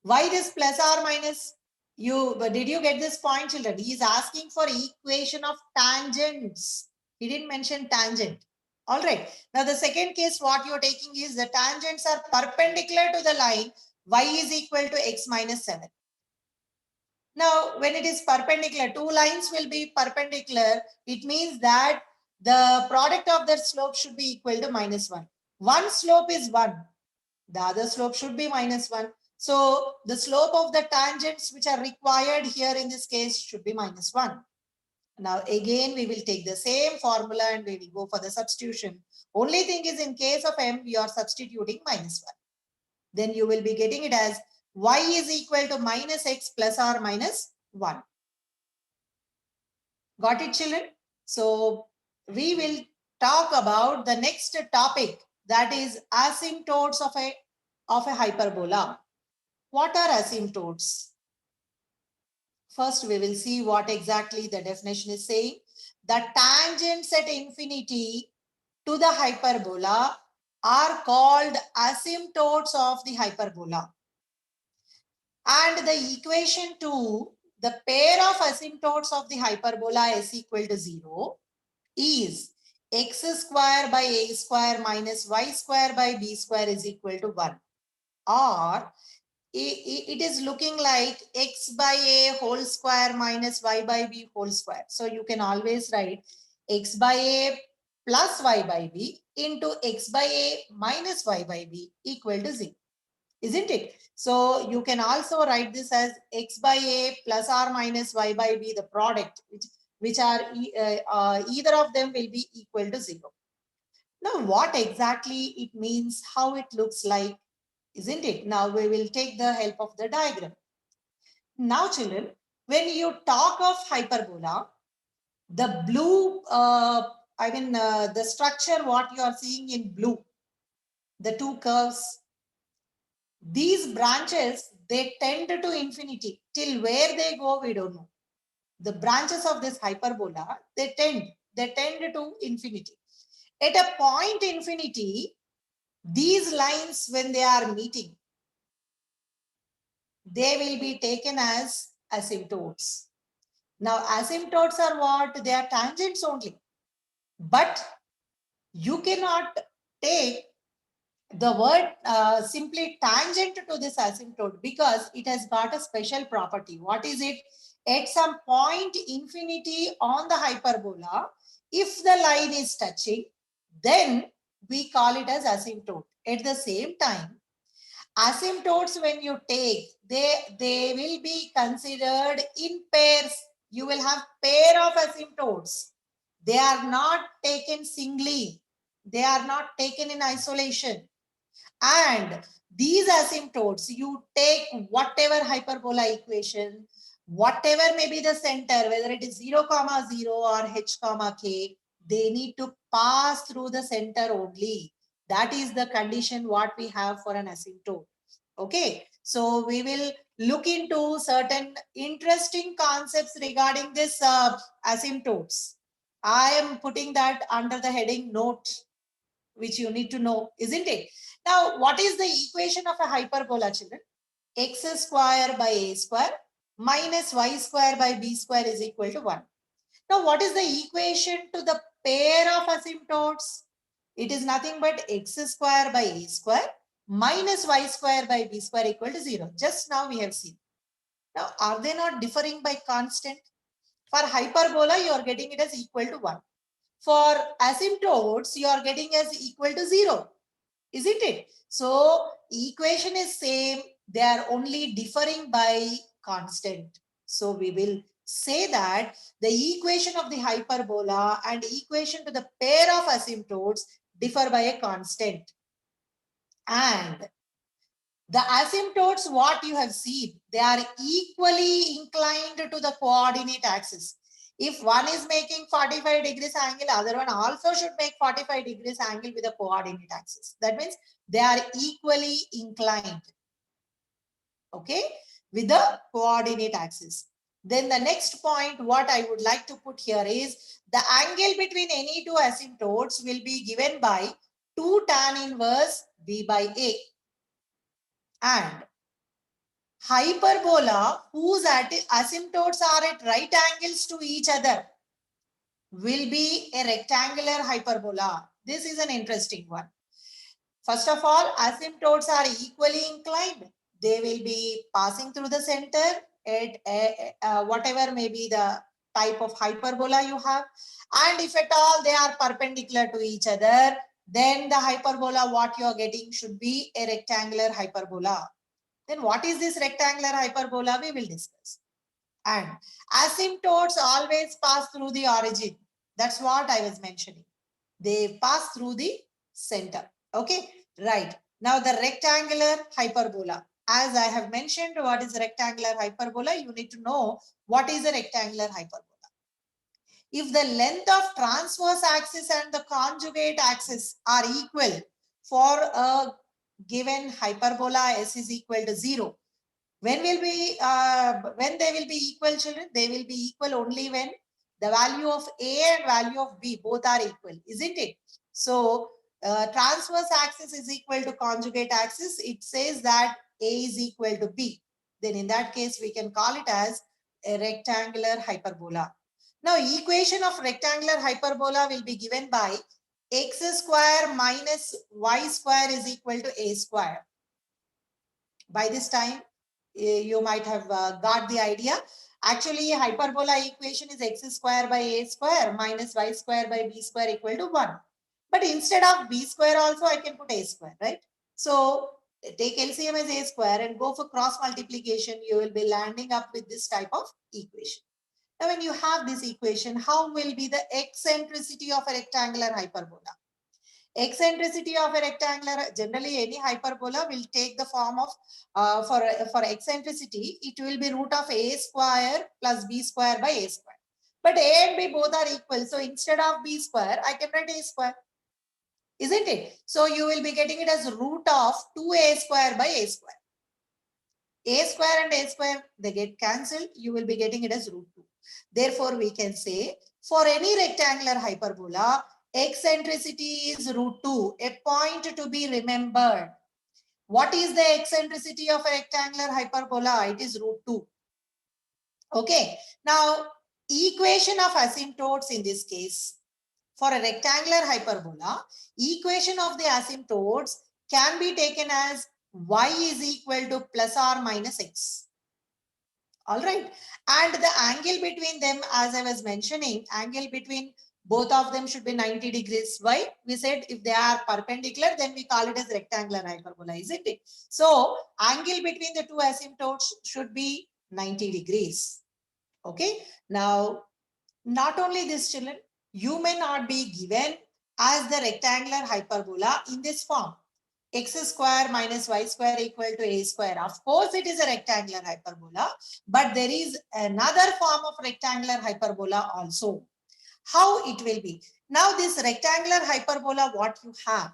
Why this plus or minus? Did you get this point, children? He is asking for equation of tangents. He didn't mention tangent. All right. Now the second case what you're taking is the tangents are perpendicular to the line y is equal to x minus 7. Now when it is perpendicular, two lines will be perpendicular. It means that the product of their slope should be equal to minus 1. One slope is 1. The other slope should be minus 1. So the slope of the tangents which are required here in this case should be minus 1. Now again we will take the same formula and we will go for the substitution. Only thing is in case of m we are substituting minus 1. Then you will be getting it as y is equal to minus x plus or minus 1. Got it, children? So we will talk about the next topic, that is asymptotes of a hyperbola. What are asymptotes? First, we will see what exactly the definition is saying. the tangents at infinity to the hyperbola are called asymptotes of the hyperbola. And the equation 2, the pair of asymptotes of the hyperbola is equal to 0 is x square by a square minus y square by b square is equal to 1. Or it is looking like x by a whole square minus y by b whole square. So you can always write x by a plus y by b into x by a minus y by b equal to 0. Isn't it? So you can also write this as x by a plus or minus y by b, the product, which are either of them will be equal to 0. Now, what exactly it means, how it looks like, isn't it? Now we will take the help of the diagram. Now, children, when you talk of hyperbola, the blue, the structure, what you are seeing in blue, the two curves, these branches, they tend to infinity. Till where they go, we don't know. The branches of this hyperbola, they tend to infinity. At a point infinity, these lines, when they are meeting, they will be taken as asymptotes. Now, asymptotes are what? They are tangents only. But you cannot take the word simply tangent to this asymptote because it has got a special property. What is it? At some point infinity on the hyperbola, if the line is touching, then we call it as asymptote. At the same time, asymptotes, when you take, they will be considered in pairs. You will have pair of asymptotes. They are not taken singly. They are not taken in isolation. And these asymptotes, you take whatever hyperbola equation, whatever may be the center, whether it is 0, 0 or h, k, they need to pass through the center only. That is the condition what we have for an asymptote. Okay, so we will look into certain interesting concepts regarding this asymptotes. I am putting that under the heading note, which you need to know, isn't it? Now, what is the equation of a hyperbola, children? X square by a square minus y square by b square is equal to 1. Now, what is the equation to the pair of asymptotes? It is nothing but x square by a square minus y square by b square equal to 0. Just now we have seen. Now, are they not differing by constant? For hyperbola, you are getting it as equal to 1. For asymptotes, you are getting as equal to 0. Isn't it? So, equation is same. They are only differing by constant. So, we will say that the equation of the hyperbola and equation to the pair of asymptotes differ by a constant. And the asymptotes, what you have seen, they are equally inclined to the coordinate axis. If one is making 45 degrees angle, other one also should make 45 degrees angle with the coordinate axis. That means they are equally inclined. Okay, with the coordinate axis. Then the next point, what I would like to put here is the angle between any two asymptotes will be given by 2 tan inverse b by a. And hyperbola whose asymptotes are at right angles to each other will be a rectangular hyperbola. This is an interesting one. First of all, asymptotes are equally inclined. They will be passing through the center at whatever may be the type of hyperbola you have. And if at all they are perpendicular to each other, then the hyperbola what you are getting should be a rectangular hyperbola. Then what is this rectangular hyperbola? We will discuss. And asymptotes always pass through the origin. That's what I was mentioning. They pass through the center. Okay, right. Now the rectangular hyperbola. As I have mentioned, what is rectangular hyperbola? You need to know what is a rectangular hyperbola. If the length of transverse axis and the conjugate axis are equal for a given hyperbola s is equal to 0, when they will be equal, children? They will be equal only when The value of A and value of B both are equal, isn't it? So transverse axis is equal to conjugate axis. It says that A is equal to B. Then in that case, we can call it as a rectangular hyperbola. Now, equation of rectangular hyperbola will be given by x square minus y square is equal to a square. By this time, you might have got the idea. Actually, hyperbola equation is x square by a square minus y square by b square equal to 1. But instead of b square also, I can put a square, right? So take LCM as a square and go for cross multiplication. You will be landing up with this type of equation. Now, when you have this equation, how will be the eccentricity of a rectangular hyperbola? Eccentricity of a rectangular, generally any hyperbola will take the form of, for eccentricity, it will be root of a square plus b square by a square. But a and b both are equal. So instead of b square, I can write a square. Isn't it? So you will be getting it as root of 2a square by a square. A square and a square, they get cancelled. You will be getting it as root 2. Therefore, we can say for any rectangular hyperbola, eccentricity is root 2, a point to be remembered. What is the eccentricity of a rectangular hyperbola? It is root 2. Okay. Now, equation of asymptotes in this case, for a rectangular hyperbola, equation of the asymptotes can be taken as y is equal to plus or minus x. All right. And the angle between them, as I was mentioning, angle between both of them should be 90 degrees. Why? We said if they are perpendicular, then we call it as rectangular hyperbola, isn't it? So angle between the two asymptotes should be 90 degrees. Okay. Now, not only this, children, you may not be given as the rectangular hyperbola in this form. X square minus y square equal to a square. Of course, it is a rectangular hyperbola, but there is another form of rectangular hyperbola also. How it will be? Now, this rectangular hyperbola, what you have,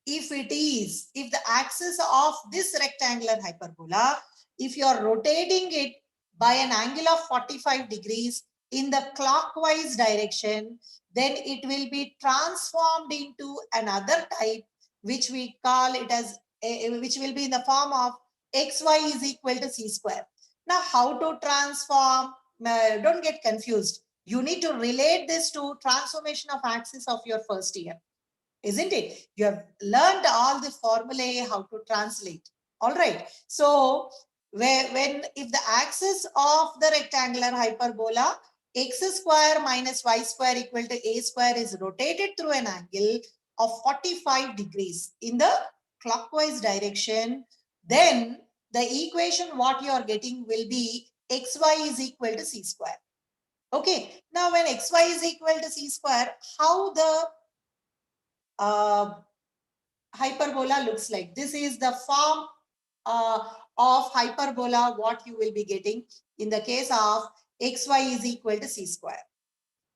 if the axis of this rectangular hyperbola, if you are rotating it by an angle of 45 degrees in the clockwise direction, then it will be transformed into another type, which we call it as, which will be in the form of xy is equal to c square. Now, how to transform? Don't get confused. You need to relate this to transformation of axis of your first year. Isn't it? You have learned all the formulae, how to translate. All right. So if the axis of the rectangular hyperbola x square minus y square equal to a square is rotated through an angle of 45 degrees in the clockwise direction, then the equation what you are getting will be xy is equal to c square. Okay. Now, when xy is equal to c square, how the hyperbola looks like? This is the form of hyperbola what you will be getting in the case of xy is equal to c square.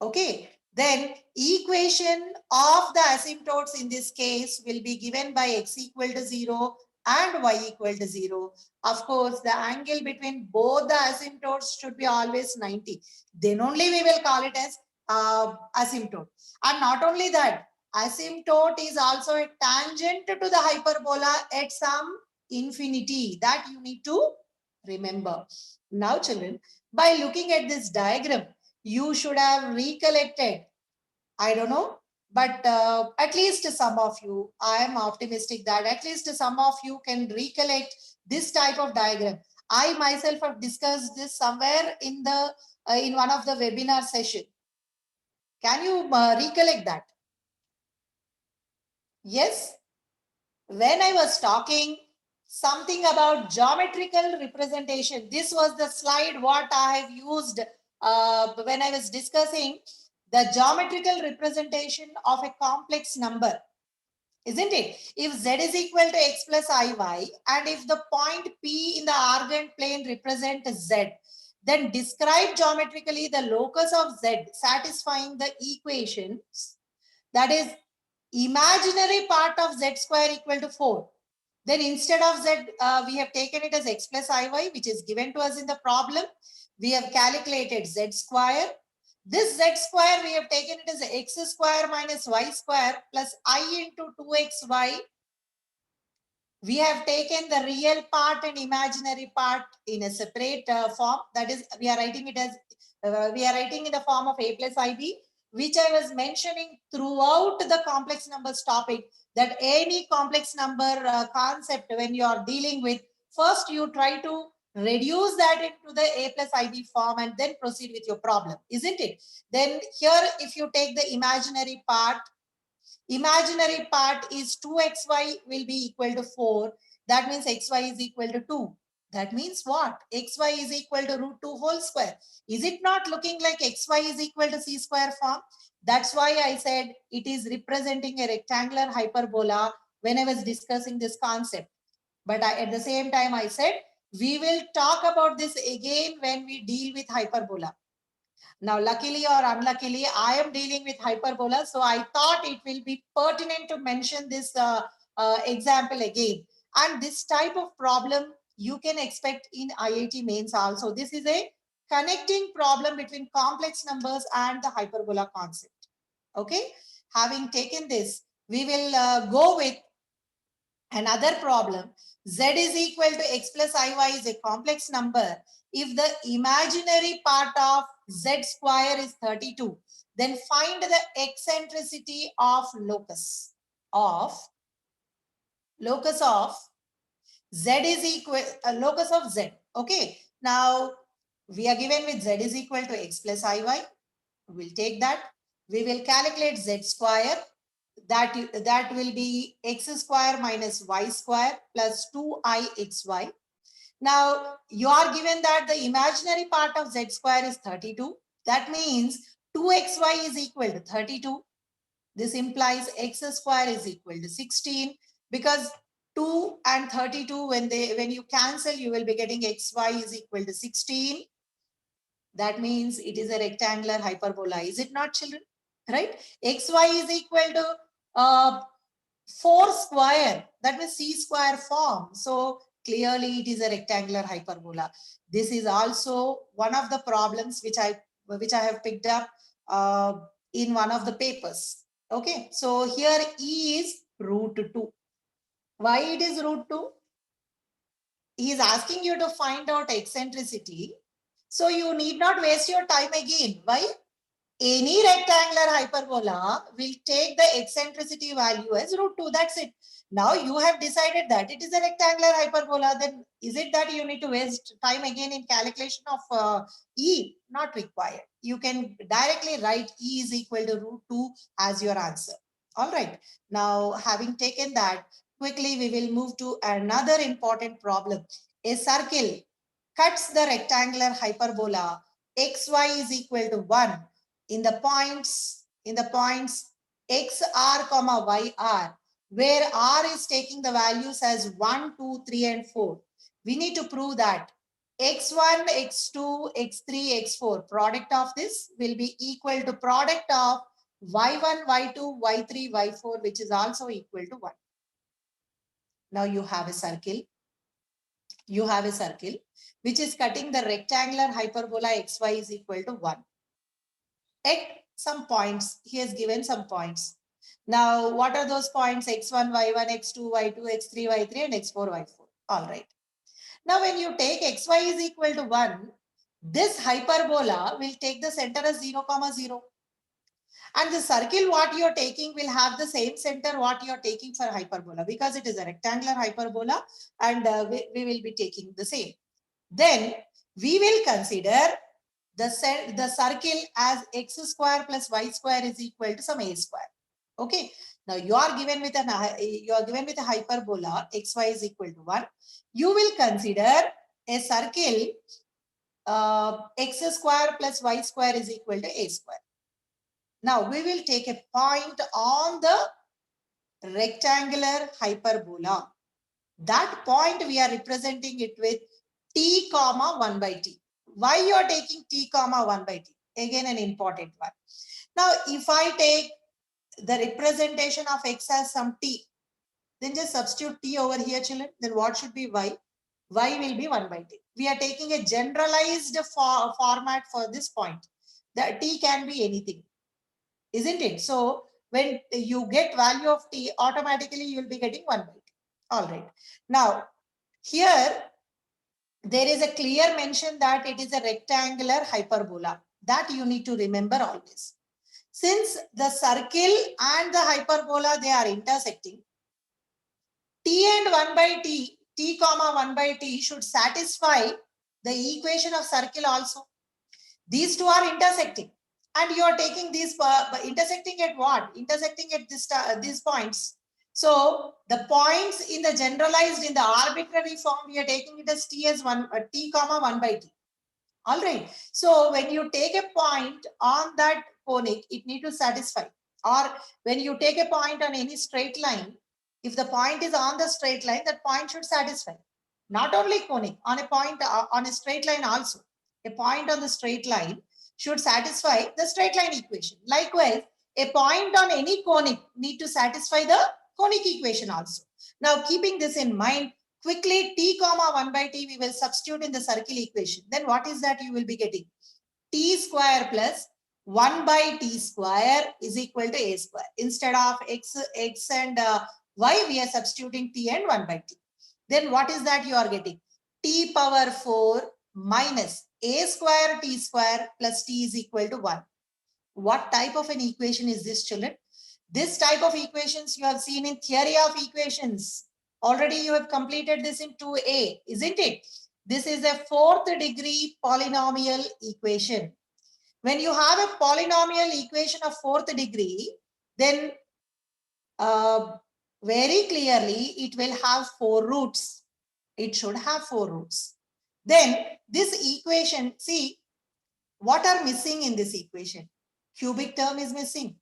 Okay. Then equation of the asymptotes in this case will be given by x equal to 0 and y equal to 0. Of course, the angle between both the asymptotes should be always 90. Then only we will call it as asymptote. And not only that, asymptote is also a tangent to the hyperbola at some infinity. That you need to remember. Now, children, by looking at this diagram, you should have recollected. I don't know, but at least some of you, I am optimistic that at least some of you can recollect this type of diagram. I myself have discussed this somewhere in the in one of the webinar session. Can you recollect that? Yes. When I was talking something about geometrical representation, this was the slide what I have used when I was discussing the geometrical representation of a complex number. Isn't it? If z is equal to x plus iy, and if the point P in the Argand plane represents z, then describe geometrically the locus of z satisfying the equations, that is imaginary part of z square equal to 4. Then instead of z, we have taken it as x plus iy, which is given to us in the problem. We have calculated z square. This z square we have taken it as x square minus y square plus I into 2xy. We have taken the real part and imaginary part in a separate form. That is, we are writing it as, we are writing in the form of a plus ib, which I was mentioning throughout the complex numbers topic, that any complex number concept when you are dealing with, first you try to reduce that into the a plus ib form and then proceed with your problem, isn't it? Then here, if you take the imaginary part is 2xy will be equal to 4. That means xy is equal to 2. That means what? Xy is equal to root 2 whole square. Is it not looking like xy is equal to c square form? That's why I said it is representing a rectangular hyperbola when I was discussing this concept. But at the same time, I said we will talk about this again when we deal with hyperbola. Now, luckily or unluckily, I am dealing with hyperbola. So I thought it will be pertinent to mention this example again. And this type of problem you can expect in IIT mains also. This is a connecting problem between complex numbers and the hyperbola concept. Okay. Having taken this, we will go with another problem. Z is equal to x plus iy is a complex number. If the imaginary part of z square is 32, then find the eccentricity of locus of z is equal locus of z. Okay. Now we are given with z is equal to x plus iy. We'll take that. We will calculate z square. That will be x square minus y square plus 2ixy. Now, you are given that the imaginary part of z square is 32. That means 2xy is equal to 32. This implies x square is equal to 16, because 2 and 32, when you cancel, you will be getting xy is equal to 16. That means it is a rectangular hyperbola. Is it not, children? Right? xy is equal to 4 square. That means c square form. So clearly it is a rectangular hyperbola. This is also one of the problems which I have picked up in one of the papers. Okay. So here E is root 2. Why it is root 2? He is asking you to find out eccentricity. So you need not waste your time again. Why? Any rectangular hyperbola will take the eccentricity value as root 2. That's it. Now you have decided that it is a rectangular hyperbola. Then is it that you need to waste time again in calculation of E? Not required. You can directly write E is equal to root 2 as your answer. All right. Now, having taken that, quickly we will move to another important problem. A circle cuts the rectangular hyperbola xy is equal to 1 in the points xr comma yr, where r is taking the values as 1, 2, 3 and 4. We need to prove that x1, x2, x3, x4 product of this will be equal to product of y1, y2, y3, y4, which is also equal to 1. Now you have a circle. You have a circle which is cutting the rectangular hyperbola xy is equal to 1. At some points, he has given some points. Now, what are those points? x1, y1, x2, y2, x3, y3 and x4, y4. All right. Now, when you take xy is equal to 1, this hyperbola will take the center as 0, 0. And the circle what you are taking will have the same center what you are taking for hyperbola, because it is a rectangular hyperbola, and we will be taking the same. Then we will consider the circle as x square plus y square is equal to some a square. Okay. Now you are given with a hyperbola xy is equal to 1. You will consider a circle x square plus y square is equal to a square. Now we will take a point on the rectangular hyperbola. That point we are representing it with t comma 1 by t. Why you are taking t comma 1 by t? Again, an important one. Now, if I take the representation of x as some t, then just substitute t over here, children. Then what should be y? Y will be 1 by t. We are taking a generalized format for this point. The t can be anything, isn't it? So when you get value of t, automatically you will be getting 1 by t. All right. Now, here there is a clear mention that it is a rectangular hyperbola. That you need to remember always. Since the circle and the hyperbola, they are intersecting, t and 1 by t comma 1 by t should satisfy the equation of circle also. These two are intersecting. And you are taking these, intersecting at what? Intersecting at these points. So the points in the generalized, in the arbitrary form, we are taking it as t as 1, t comma 1 by t. All right. So when you take a point on that conic, it need to satisfy. Or when you take a point on any straight line, if the point is on the straight line, that point should satisfy. Not only conic, on a point on a straight line also. A point on the straight line should satisfy the straight line equation. Likewise, a point on any conic need to satisfy the conic equation also. Now, keeping this in mind, quickly t comma 1 by t we will substitute in the circle equation. Then what is that you will be getting? T square plus 1 by t square is equal to a square. Instead of x and y, we are substituting t and 1 by t. Then what is that you are getting? T power 4 minus a square t square plus t is equal to 1. What type of an equation is this, children? This type of equations you have seen in theory of equations. Already you have completed this in 2A, isn't it? This is a 4th degree polynomial equation. When you have a polynomial equation of 4th degree, then very clearly it will have 4 roots. It should have 4 roots. Then this equation, see, what are missing in this equation? Cubic term is missing.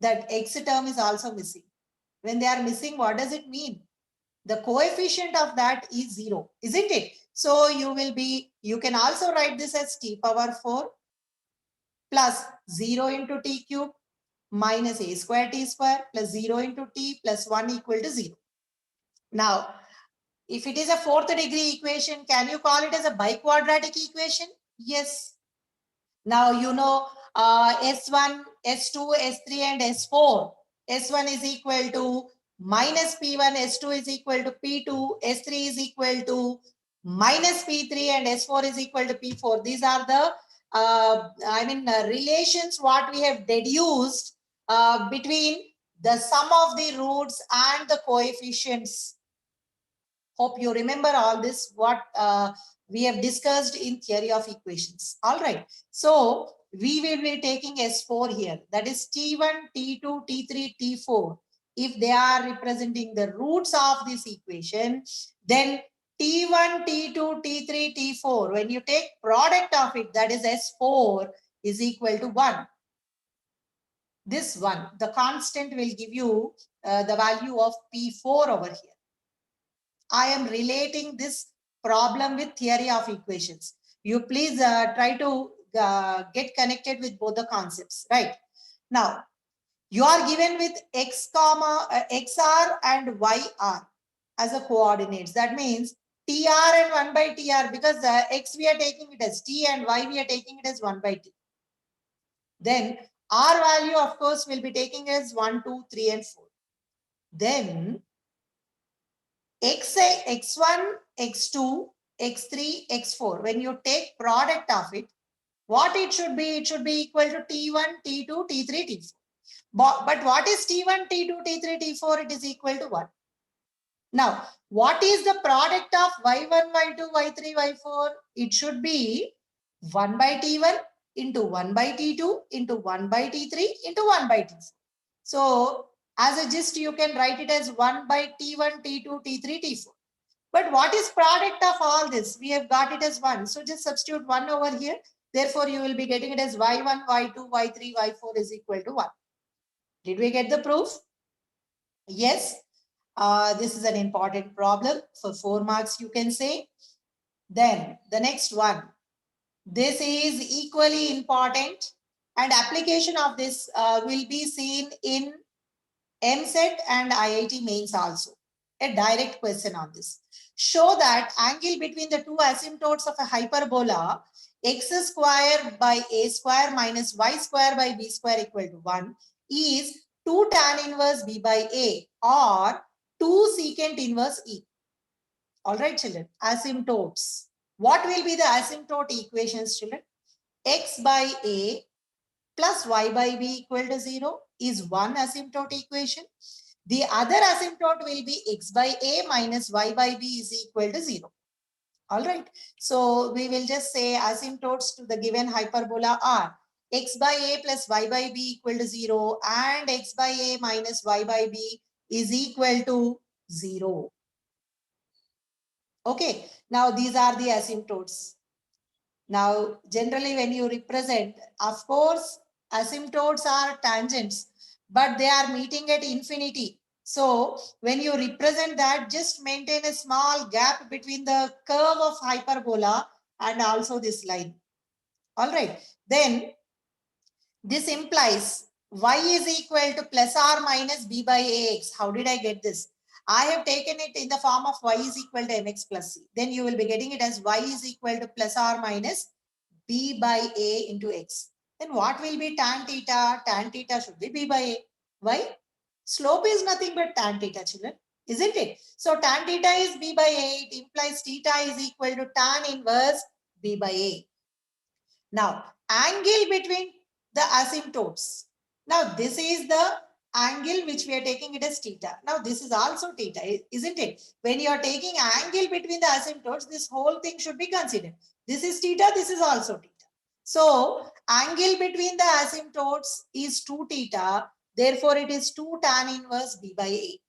That x term is also missing. When they are missing, what does it mean? The coefficient of that is 0, isn't it? So you can also write this as t power 4 plus 0 into t cube minus a square t square plus 0 into t plus 1 equal to 0. Now, if it is a 4th degree equation, can you call it as a biquadratic equation? Yes. Now, you know S1, S2, S3 and S4. S1 is equal to minus P1, S2 is equal to P2, S3 is equal to minus P3 and S4 is equal to P4. These are the relations what we have deduced between the sum of the roots and the coefficients. Hope you remember all this, what we have discussed in theory of equations. All right. So we will be taking S4 here. That is T1, T2, T3, T4. If they are representing the roots of this equation, then T1, T2, T3, T4, when you take product of it, that is S4 is equal to 1. This one, the constant will give you the value of P4 over here. I am relating this problem with theory of equations. You please try to get connected with both the concepts, right? Now, you are given with x comma xr and yr as a coordinates. That means tr and 1 by tr, because x we are taking it as t and y we are taking it as 1 by t. Then r value, of course, will be taking as 1, 2, 3 and 4. Then x1, x2, x3, x4. When you take product of it, what it should be? It should be equal to t1, t2, t3, t4. But what is t1, t2, t3, t4? It is equal to 1. Now, what is the product of y1, y2, y3, y4? It should be 1 by t1 into 1 by t2 into 1 by t3 into 1 by t4. So, as a gist, you can write it as 1 by t1, t2, t3, t4. But what is product of all this? We have got it as 1. So, just substitute 1 over here. Therefore, you will be getting it as y1, y2, y3, y4 is equal to 1. Did we get the proof? Yes. This is an important problem. For 4 marks, you can say. Then, the next one. This is equally important. And application of this will be seen in EAMCET and IIT mains also. a direct question on this. Show that angle between the two asymptotes of a hyperbola x square by a square minus y square by b square equal to 1 is 2 tan inverse b by a or 2 secant inverse e. All right, children, asymptotes. What will be the asymptote equations, children? X by a plus y by b equal to 0 is one asymptote equation. The other asymptote will be x by a minus y by b is equal to 0. All right. So we will just say asymptotes to the given hyperbola are x by a plus y by b equal to 0 and x by a minus y by b is equal to 0. Okay. Now these are the asymptotes. Now, generally when you represent, of course, asymptotes are tangents, but they are meeting at infinity. So when you represent that, just maintain a small gap between the curve of hyperbola and also this line. All right. Then this implies y is equal to plus or minus b by ax. How did I get this? I have taken it in the form of y is equal to mx plus c. Then you will be getting it as y is equal to plus or minus b by a into x. Then what will be tan theta? Tan theta should be b by a. Why? Slope is nothing but tan theta, children, isn't it? So tan theta is b by a. It implies theta is equal to tan inverse b by a. Now, angle between the asymptotes. Now, this is the angle which we are taking it as theta. Now, this is also theta, isn't it? When you are taking angle between the asymptotes, this whole thing should be considered. This is theta, this is also theta. So, angle between the asymptotes is 2 theta. Therefore, it is 2 tan inverse b by a.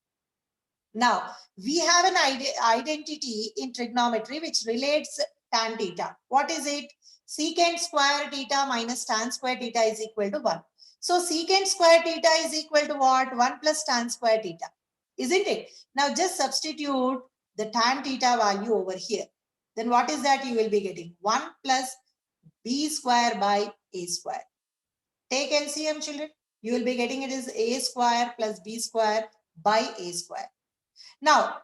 Now, we have an identity in trigonometry which relates tan theta. What is it? Secant square theta minus tan square theta is equal to 1. So, secant square theta is equal to what? 1 plus tan square theta. Isn't it? Now, just substitute the tan theta value over here. Then what is that you will be getting? 1 plus b square by a square. Take LCM, children. You will be getting it as a square plus b square by a square. Now,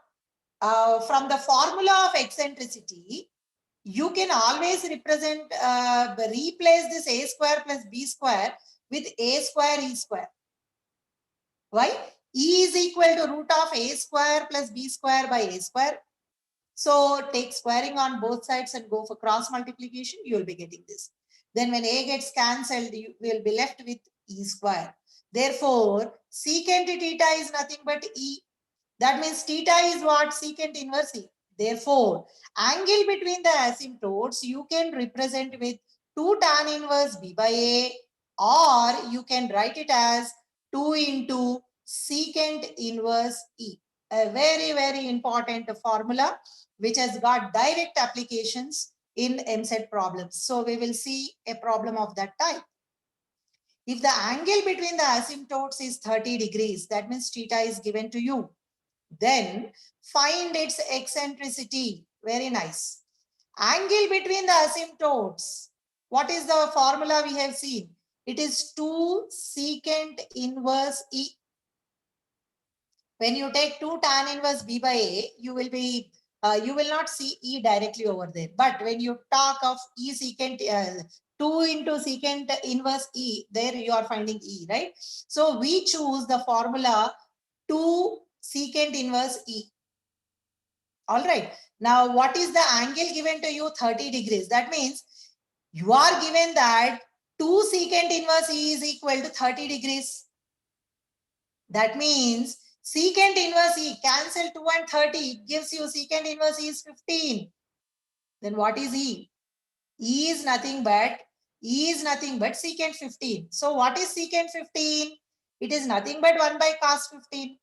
from the formula of eccentricity, you can always represent, replace this a square plus b square with a square e square. Why? E is equal to root of a square plus b square by a square. So take squaring on both sides and go for cross multiplication. You will be getting this. Then when a gets cancelled, you will be left with e square. Therefore, secant theta is nothing but e. That means theta is what? Secant inverse e. Therefore, angle between the asymptotes you can represent with 2 tan inverse b by a, or you can write it as 2 into secant inverse e. A very, very important formula which has got direct applications in MSET problems. So we will see a problem of that type. If the angle between the asymptotes is 30 degrees, that means theta is given to you. Then find its eccentricity. Very nice. Angle between the asymptotes. What is the formula we have seen? It is 2 secant inverse e. When you take 2 tan inverse b by a, you will not see e directly over there. But when you talk of e secant, 2 into secant inverse e, there you are finding e, right? So we choose the formula 2 secant inverse e. All right. Now, what is the angle given to you? 30 degrees. That means you are given that 2 secant inverse e is equal to 30 degrees. That means secant inverse e, cancel 2 and 30, gives you secant inverse e is 15. Then what is e? E is nothing but secant 15. So what is secant 15? It is nothing but 1 by cos 15.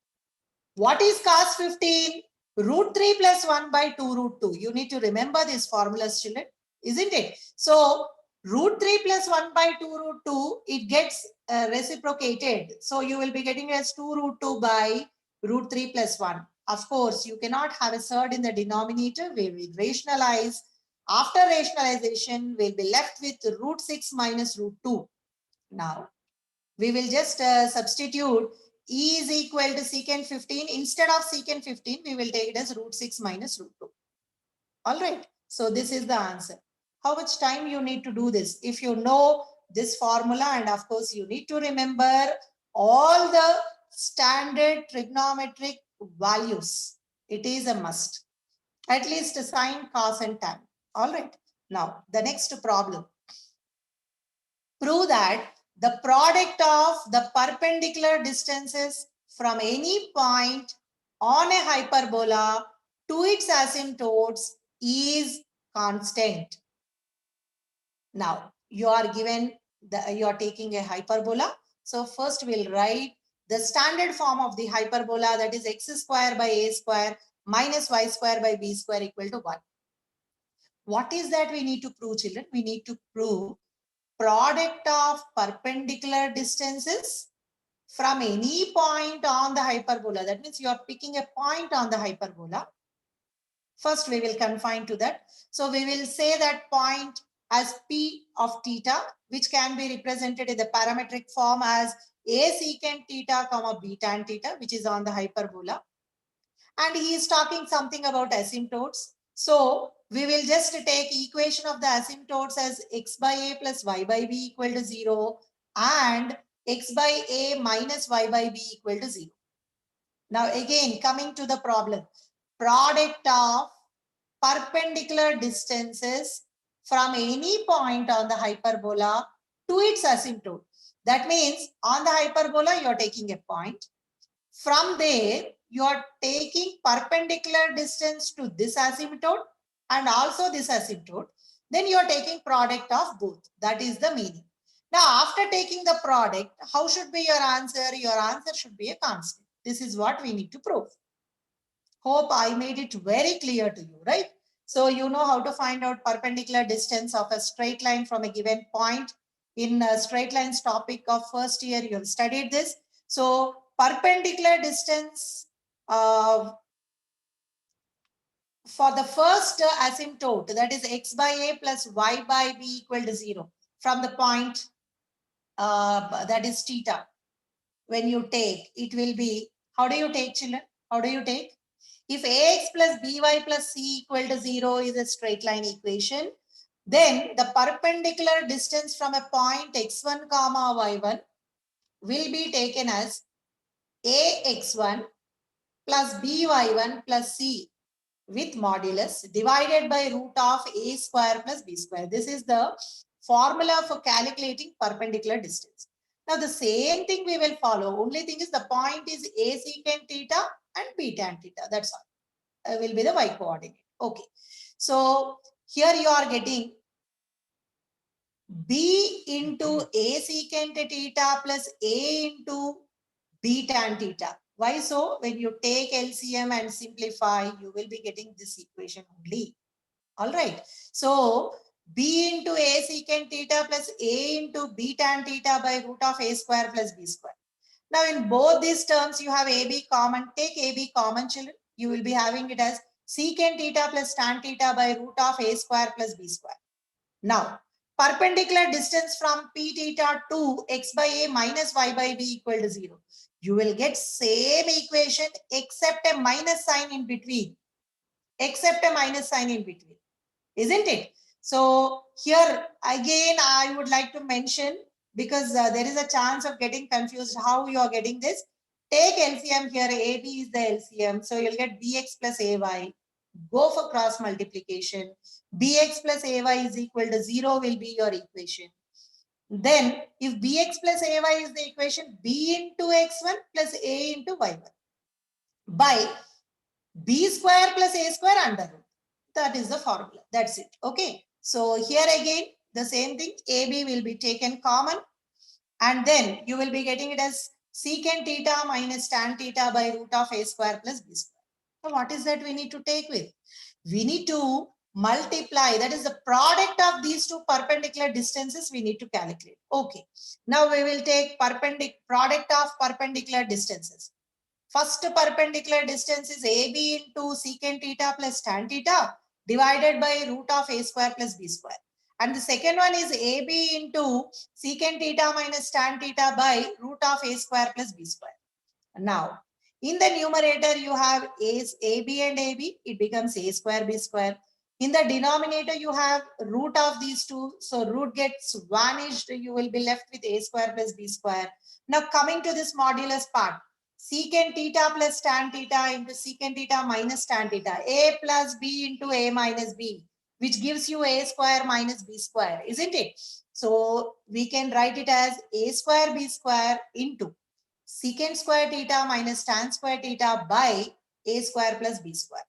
What is cos 15? Root 3 plus 1 by 2 root 2. You need to remember these formulas, children, isn't it? So root 3 plus 1 by 2 root 2, it gets reciprocated. So you will be getting as 2 root 2 by root 3 plus 1. Of course, you cannot have a third in the denominator. We will rationalize. After rationalization, we'll be left with root 6 minus root 2. Now, we will just substitute E is equal to secant 15. Instead of secant 15, we will take it as root 6 minus root 2. All right. So this is the answer. How much time you need to do this? If you know this formula, and of course you need to remember all the standard trigonometric values. It is a must. At least sine, cos and tan. All right. Now the next problem. Prove that the product of the perpendicular distances from any point on a hyperbola to its asymptotes is constant. Now you are given you are taking a hyperbola. So first we'll write the standard form of the hyperbola, that is x square by a square minus y square by b square equal to 1. What is that we need to prove, children? We need to prove product of perpendicular distances from any point on the hyperbola. That means you are picking a point on the hyperbola. First, we will confine to that. So we will say that point as P of theta, which can be represented in the parametric form as a secant theta comma b tan theta, which is on the hyperbola. And he is talking something about asymptotes. So we will just take equation of the asymptotes as x by a plus y by b equal to 0 and x by a minus y by b equal to 0. Now again, coming to the problem, product of perpendicular distances from any point on the hyperbola to its asymptote. That means on the hyperbola, you are taking a point. From there, you are taking perpendicular distance to this asymptote and also this asymptote. Then you are taking product of both. That is the meaning. Now, after taking the product, how should be your answer? Your answer should be a constant. This is what we need to prove. Hope I made it very clear to you, right? So you know how to find out perpendicular distance of a straight line from a given point. In a straight lines topic of first year, you have studied this. So perpendicular distance for the first asymptote, that is x by a plus y by b equal to 0 from the point that is theta. When you take, it will be, how do you take, children? How do you take? If ax plus by plus c equal to 0 is a straight line equation, then the perpendicular distance from a point x1 comma y1 will be taken as ax1 plus by1 plus c with modulus divided by root of a square plus b square. This is the formula for calculating perpendicular distance. Now the same thing we will follow. Only thing is the point is a secant theta and b tan theta. That's all. Will be the y coordinate. Okay. So here you are getting b into a secant theta plus a into b tan theta. Why so? When you take LCM and simplify, you will be getting this equation only. All right. So b into a secant theta plus a into b tan theta by root of a square plus b square. Now in both these terms, you have AB common. Take AB common, children. You will be having it as secant theta plus tan theta by root of a square plus b square. Now, perpendicular distance from p theta to x by a minus y by b equal to 0. You will get same equation except a minus sign in between. Except a minus sign in between. Isn't it? So here again, I would like to mention, because there is a chance of getting confused how you are getting this. Take LCM here. AB is the LCM. So you'll get bx plus ay. Go for cross multiplication. Bx plus ay is equal to 0 will be your equation. Then if bx plus ay is the equation, b into x1 plus a into y1 by b square plus a square under root. That is the formula. That's it. Okay. So here again, the same thing. AB will be taken common. And then you will be getting it as secant theta minus tan theta by root of a square plus b square. So what is that we need to take with? We need to multiply. That is the product of these two perpendicular distances we need to calculate. Okay. Now we will take product of perpendicular distances. First perpendicular distance is AB into secant theta plus tan theta divided by root of a square plus b square. And the second one is AB into secant theta minus tan theta by root of a square plus b square. Now, in the numerator, you have AB and AB. It becomes A square, B square. In the denominator, you have root of these two. So root gets vanished. You will be left with A square plus B square. Now, coming to this modulus part, secant theta plus tan theta into secant theta minus tan theta. A plus B into A minus B, which gives you A square minus B square, isn't it? So we can write it as A square B square into secant square theta minus tan square theta by A square plus B square.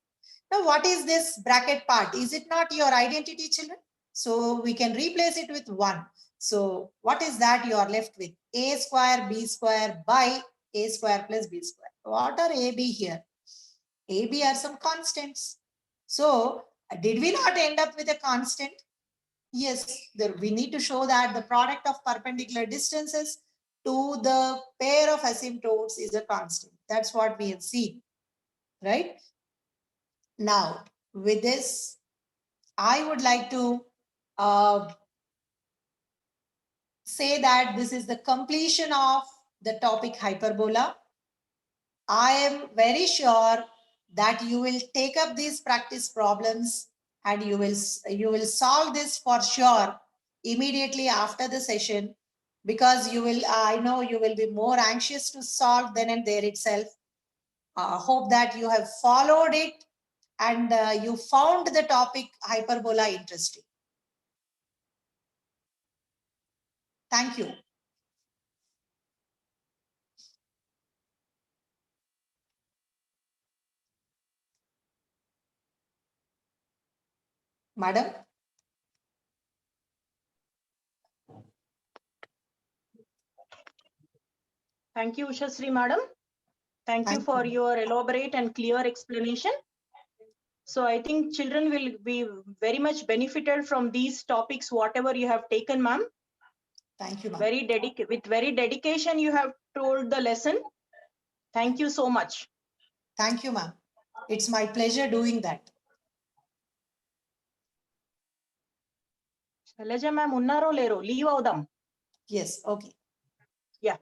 Now, what is this bracket part? Is it not your identity, children? So we can replace it with 1. So what is that you are left with? A square B square by A square plus B square. What are AB here? AB are some constants. So did we not end up with a constant? Yes, we need to show that the product of perpendicular distances to the pair of asymptotes is a constant. That's what we have seen, right? Now, with this, I would like to say that this is the completion of the topic hyperbola. I am very sure that you will take up these practice problems and you will solve this for sure immediately after the session, because I know you will be more anxious to solve then and there itself. Hope that you have followed it and you found the topic hyperbola interesting. Thank you. Madam? Thank you, Ushasri madam. Thank you Thank for you. your elaborate and clear explanation. So I think children will be very much benefited from these topics, whatever you have taken, ma'am. Thank you, ma'am. With very dedication, you have told the lesson. Thank you so much. Thank you, ma'am. It's my pleasure doing that. Shailaja ma'am unnaro lero, leave avudam. Yes, okay. Yeah.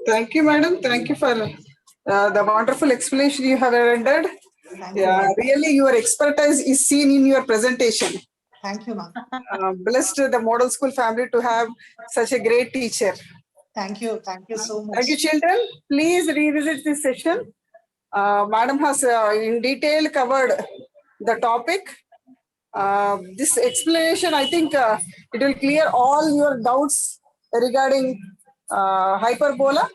Thank you, madam. Thank you for the wonderful explanation you have rendered. Thank you, ma'am. Really, your expertise is seen in your presentation. Thank you, ma'am. Blessed the model school family to have such a great teacher. Thank you. Thank you so much. Thank you, children. Please revisit this session. Madam has in detail covered the topic. This explanation, I think it will clear all your doubts regarding hyperbola.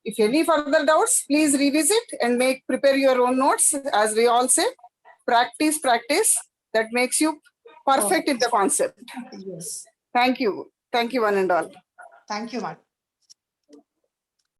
If any further doubts, please revisit and prepare your own notes. As we all say, practice, practice. That makes you perfect in the concept. Yes. Thank you. Thank you, one and all. Thank you, ma'am.